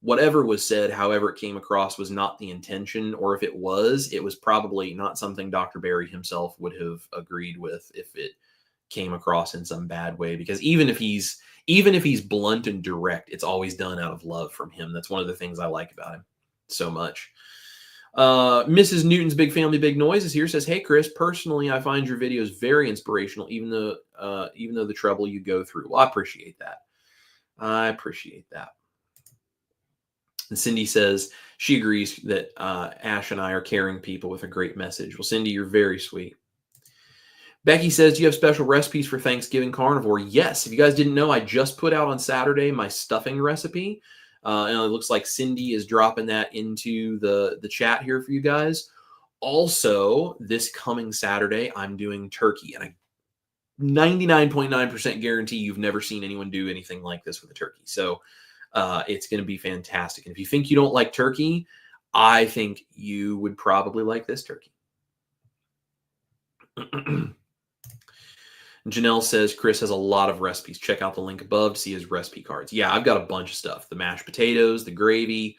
whatever was said, however it came across, was not the intention, or if it was probably not something Dr. Barry himself would have agreed with if it came across in some bad way, because even if he's blunt and direct, it's always done out of love from him. That's one of the things I like about him so much. Mrs. Newton's Big Family Big Noise is here. Says, hey Chris, personally I find your videos very inspirational, even though the trouble you go through. Well, I appreciate that. And Cindy says she agrees that Ash and I are caring people with a great message. Well, Cindy, you're very sweet. Becky says, do you have special recipes for Thanksgiving carnivore? Yes. If you guys didn't know, I just put out on Saturday my stuffing recipe. And it looks like Cindy is dropping that into the chat here for you guys. Also, this coming Saturday, I'm doing turkey. And I 99.9% guarantee you've never seen anyone do anything like this with a turkey. So it's going to be fantastic. And if you think you don't like turkey, I think you would probably like this turkey. Janelle says, Chris has a lot of recipes. Check out the link above to see his recipe cards. Yeah, I've got a bunch of stuff. The mashed potatoes, the gravy,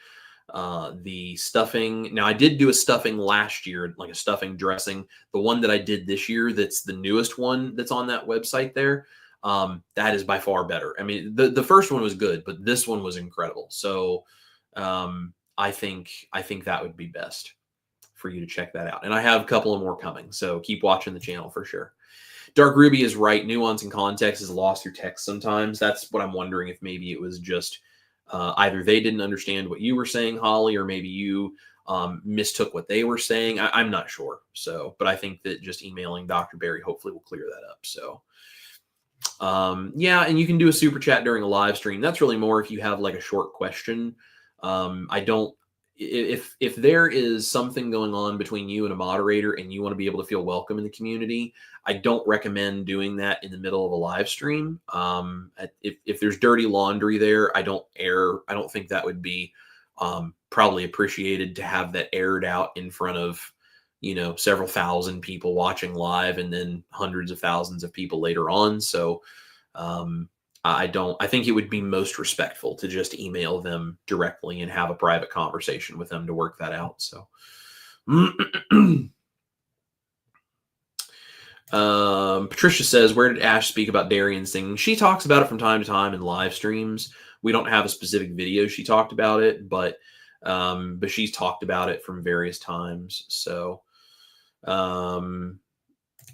the stuffing. Now, I did do a stuffing last year, like a stuffing dressing. The one that I did this year, that's the newest one that's on that website there, that is by far better. I mean, the first one was good, but this one was incredible. So I think that would be best for you to check that out. And I have a couple of more coming, so keep watching the channel for sure. Dark Ruby is right. Nuance and context is lost through text sometimes. That's what I'm wondering, if maybe it was just either they didn't understand what you were saying, Holly, or maybe you mistook what they were saying. I'm not sure. So, but I think that just emailing Dr. Barry hopefully will clear that up. So, yeah, and you can do a super chat during a live stream. That's really more if you have like a short question. I don't, if there is something going on between you and a moderator and you want to be able to feel welcome in the community, I don't recommend doing that in the middle of a live stream. If there's dirty laundry there, I don't think that would be probably appreciated to have that aired out in front of, several thousand people watching live and then hundreds of thousands of people later on. So I think it would be most respectful to just email them directly and have a private conversation with them to work that out. So Patricia says, where did Ash speak about Darian singing? She talks about it from time to time in live streams. We don't have a specific video she talked about it, but she's talked about it from various times. So,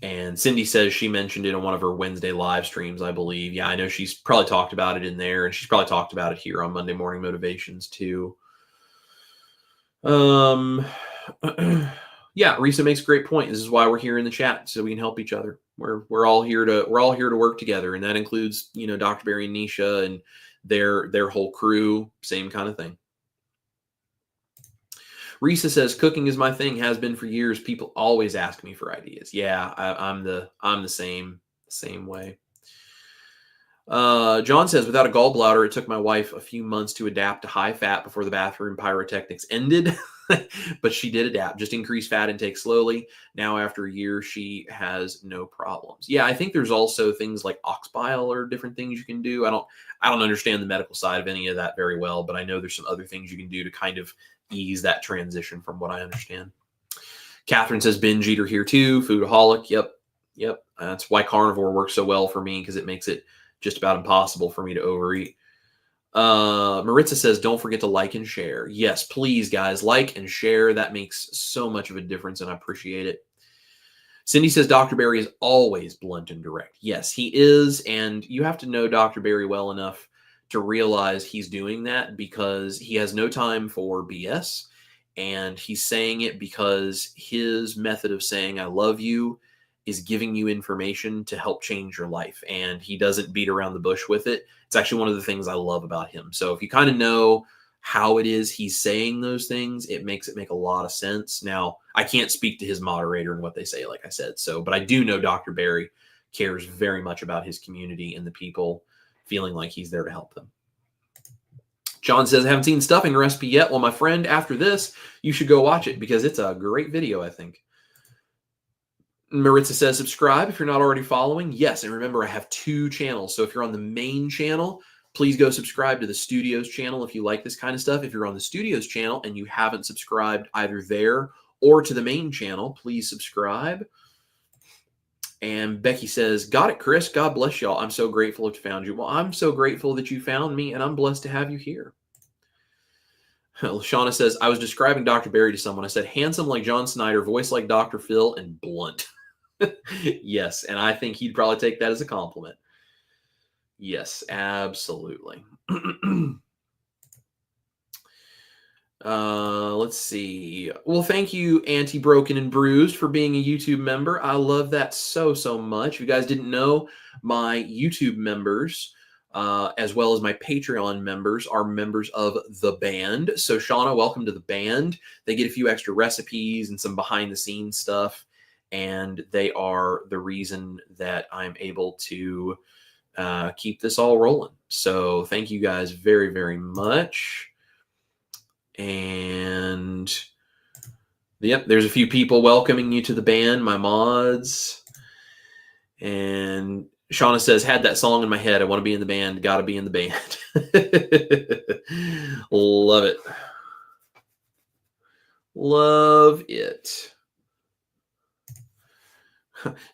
and Cindy says she mentioned it on one of her Wednesday live streams, I believe. Yeah, I know she's probably talked about it in there, and she's probably talked about it here on Monday Morning Motivations too. Yeah, Risa makes a great point. This is why we're here in the chat, so we can help each other. We're all here to work together, and that includes, Dr. Barry and Nisha and their whole crew, same kind of thing. Risa says, cooking is my thing, has been for years. People always ask me for ideas. Yeah, I'm the same way. John says, without a gallbladder, it took my wife a few months to adapt to high fat before the bathroom pyrotechnics ended. But she did adapt, just increase fat intake slowly. Now, after a year, she has no problems. Yeah, I think there's also things like ox bile or different things you can do. I don't understand the medical side of any of that very well, but I know there's some other things you can do to kind of ease that transition from what I understand. Catherine says, binge eater here too, foodaholic. Yep. That's why carnivore works so well for me, because it makes it just about impossible for me to overeat. Maritza says, don't forget to like and share. Yes, please, guys, like and share. That makes so much of a difference, and I appreciate it. Cindy says, Dr. Barry is always blunt and direct. Yes, he is, and you have to know Dr. Barry well enough to realize he's doing that because he has no time for BS, and he's saying it because his method of saying I love you is giving you information to help change your life, and he doesn't beat around the bush with it. It's actually one of the things I love about him. So if you kind of know how it is he's saying those things, it makes it make a lot of sense. Now, I can't speak to his moderator and what they say, like I said, but I do know Dr. Barry cares very much about his community and the people feeling like he's there to help them. John says, I haven't seen stuffing recipe yet. Well, my friend, after this, you should go watch it because it's a great video, I think. Maritza says, subscribe if you're not already following. Yes, and remember, I have 2 channels. So if you're on the main channel, please go subscribe to the Studios channel if you like this kind of stuff. If you're on the Studios channel and you haven't subscribed either there or to the main channel, please subscribe. And Becky says, got it, Chris. God bless y'all. I'm so grateful to have found you. Well, I'm so grateful that you found me, and I'm blessed to have you here. Shauna says, I was describing Dr. Barry to someone. I said, handsome like John Snyder, voice like Dr. Phil, and blunt. Yes, and I think he'd probably take that as a compliment. Yes, absolutely. Let's see. Well, thank you, Anti-Broken and Bruised, for being a YouTube member. I love that so much. If you guys didn't know, my YouTube members, as well as my Patreon members, are members of the band. So, Shauna, welcome to the band. They get a few extra recipes and some behind-the-scenes stuff, and they are the reason that I'm able to keep this all rolling. So, thank you guys very, very much. And yep, there's a few people welcoming you to the band, my mods. And Shauna says, had that song in my head. I want to be in the band. Got to be in the band. Love it. Love it.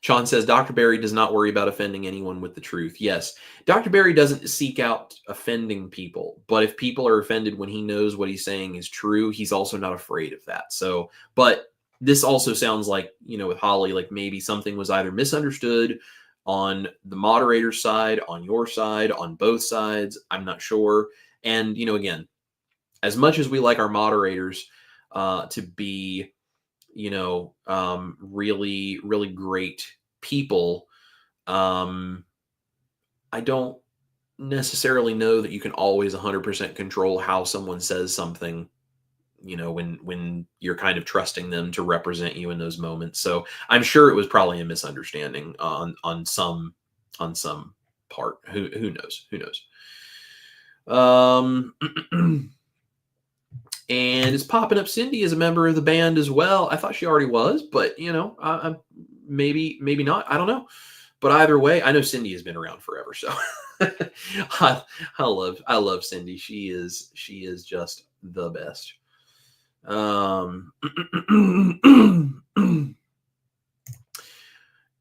Sean says, Dr. Barry does not worry about offending anyone with the truth. Yes, Dr. Barry doesn't seek out offending people, but if people are offended when he knows what he's saying is true, he's also not afraid of that. So, but This also sounds like, with Holly, like maybe something was either misunderstood on the moderator's side, on your side, on both sides. I'm not sure. And, again, as much as we like our moderators to be, really, really great people, I don't necessarily know that you can always 100% control how someone says something, when you're kind of trusting them to represent you in those moments. So I'm sure it was probably a misunderstanding on some part. Who knows? Who knows? And it's popping up. Cindy is a member of the band as well. I thought she already was, but maybe not. I don't know. But either way, I know Cindy has been around forever, so I love Cindy. She is just the best.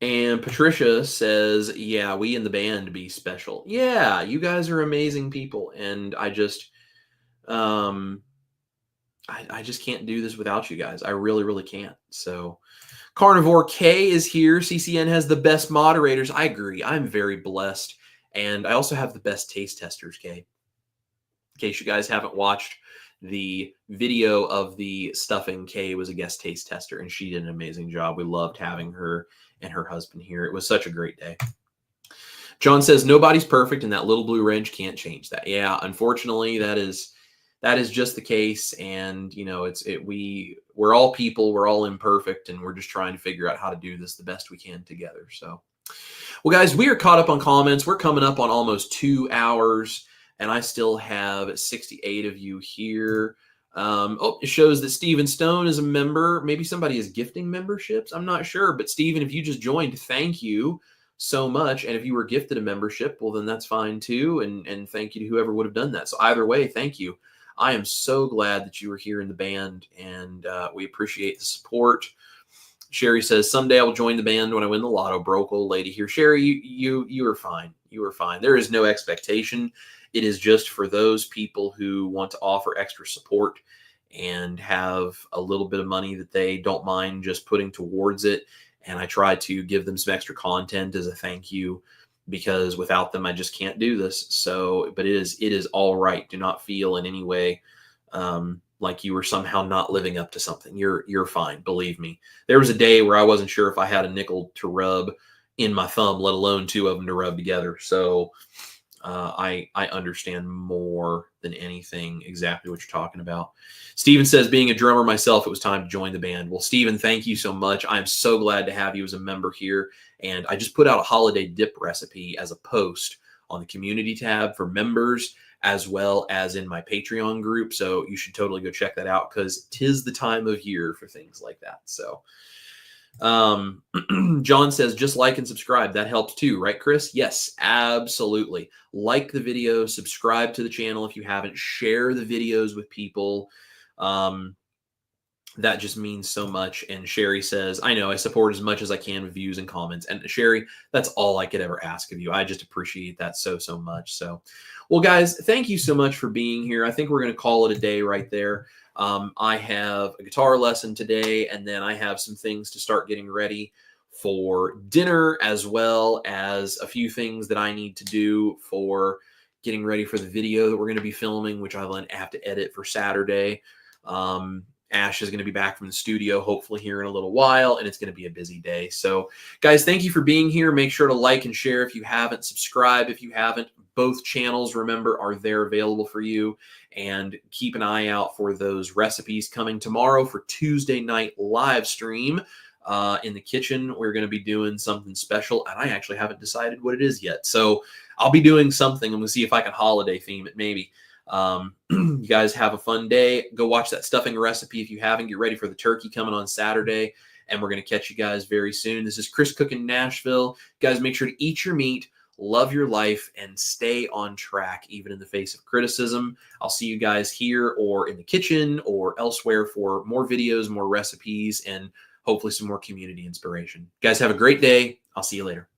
And Patricia says, yeah, we in the band be special. Yeah, you guys are amazing people. And I just, I just can't do this without you guys. I really, really can't. So Carnivore K is here. CCN has the best moderators. I agree. I'm very blessed. And I also have the best taste testers, K. In case you guys haven't watched the video of the stuffing, Kay was a guest taste tester, and she did an amazing job. We loved having her and her husband here. It was such a great day. John says, nobody's perfect, and that little blue wrench can't change that. Yeah, unfortunately, that is just the case. And, we're all people, we're all imperfect, and we're just trying to figure out how to do this the best we can together. So, well, guys, we are caught up on comments. We're coming up on almost 2 hours. And I still have 68 of you here. It shows that Stephen Stone is a member. Maybe somebody is gifting memberships. I'm not sure. But Stephen, if you just joined, thank you so much. And if you were gifted a membership, well, then that's fine too. And thank you to whoever would have done that. So either way, thank you. I am so glad that you were here in the band, and we appreciate the support. Sherry says, someday I will join the band when I win the lotto. Broke old lady here. Sherry, you are fine. You are fine. There is no expectation. It is just for those people who want to offer extra support and have a little bit of money that they don't mind just putting towards it. And I try to give them some extra content as a thank you, because without them, I just can't do this. So, but it is all right. Do not feel in any way like you were somehow not living up to something. You're fine. Believe me. There was a day where I wasn't sure if I had a nickel to rub in my thumb, let alone two of them to rub together. So I understand more than anything exactly what you're talking about. Steven says, being a drummer myself, it was time to join the band. Well, Steven, thank you so much. I'm so glad to have you as a member here. And I just put out a holiday dip recipe as a post on the community tab for members, as well as in my Patreon group. So you should totally go check that out, because 'tis the time of year for things like that. So John says, just like and subscribe. That helps too, right, Chris? Yes, absolutely. Like the video, subscribe to the channel if you haven't, share the videos with people. That just means so much. And Sherry says, I know I support as much as I can with views and comments. And Sherry, that's all I could ever ask of you. I just appreciate that so much. So, well, guys, thank you so much for being here. I think we're going to call it a day right there. I have a guitar lesson today, and then I have some things to start getting ready for dinner, as well as a few things that I need to do for getting ready for the video that we're going to be filming, which I'll then have to edit for Saturday. Ash is going to be back from the studio, hopefully here in a little while, and it's going to be a busy day. So, guys, thank you for being here. Make sure to like and share if you haven't. Subscribe if you haven't. Both channels, remember, are there available for you. And keep an eye out for those recipes coming tomorrow for Tuesday night live stream. In the kitchen, we're going to be doing something special, and I actually haven't decided what it is yet. So I'll be doing something, and we'll see if I can holiday theme it maybe. You guys have a fun day. Go watch that stuffing recipe if you haven't. Get ready for the turkey coming on Saturday, and we're going to catch you guys very soon. This is Chris Cooking Nashville. Guys, make sure to eat your meat, love your life, and stay on track even in the face of criticism. I'll see you guys here or in the kitchen or elsewhere for more videos, more recipes, and hopefully some more community inspiration. Guys, have a great day. I'll see you later.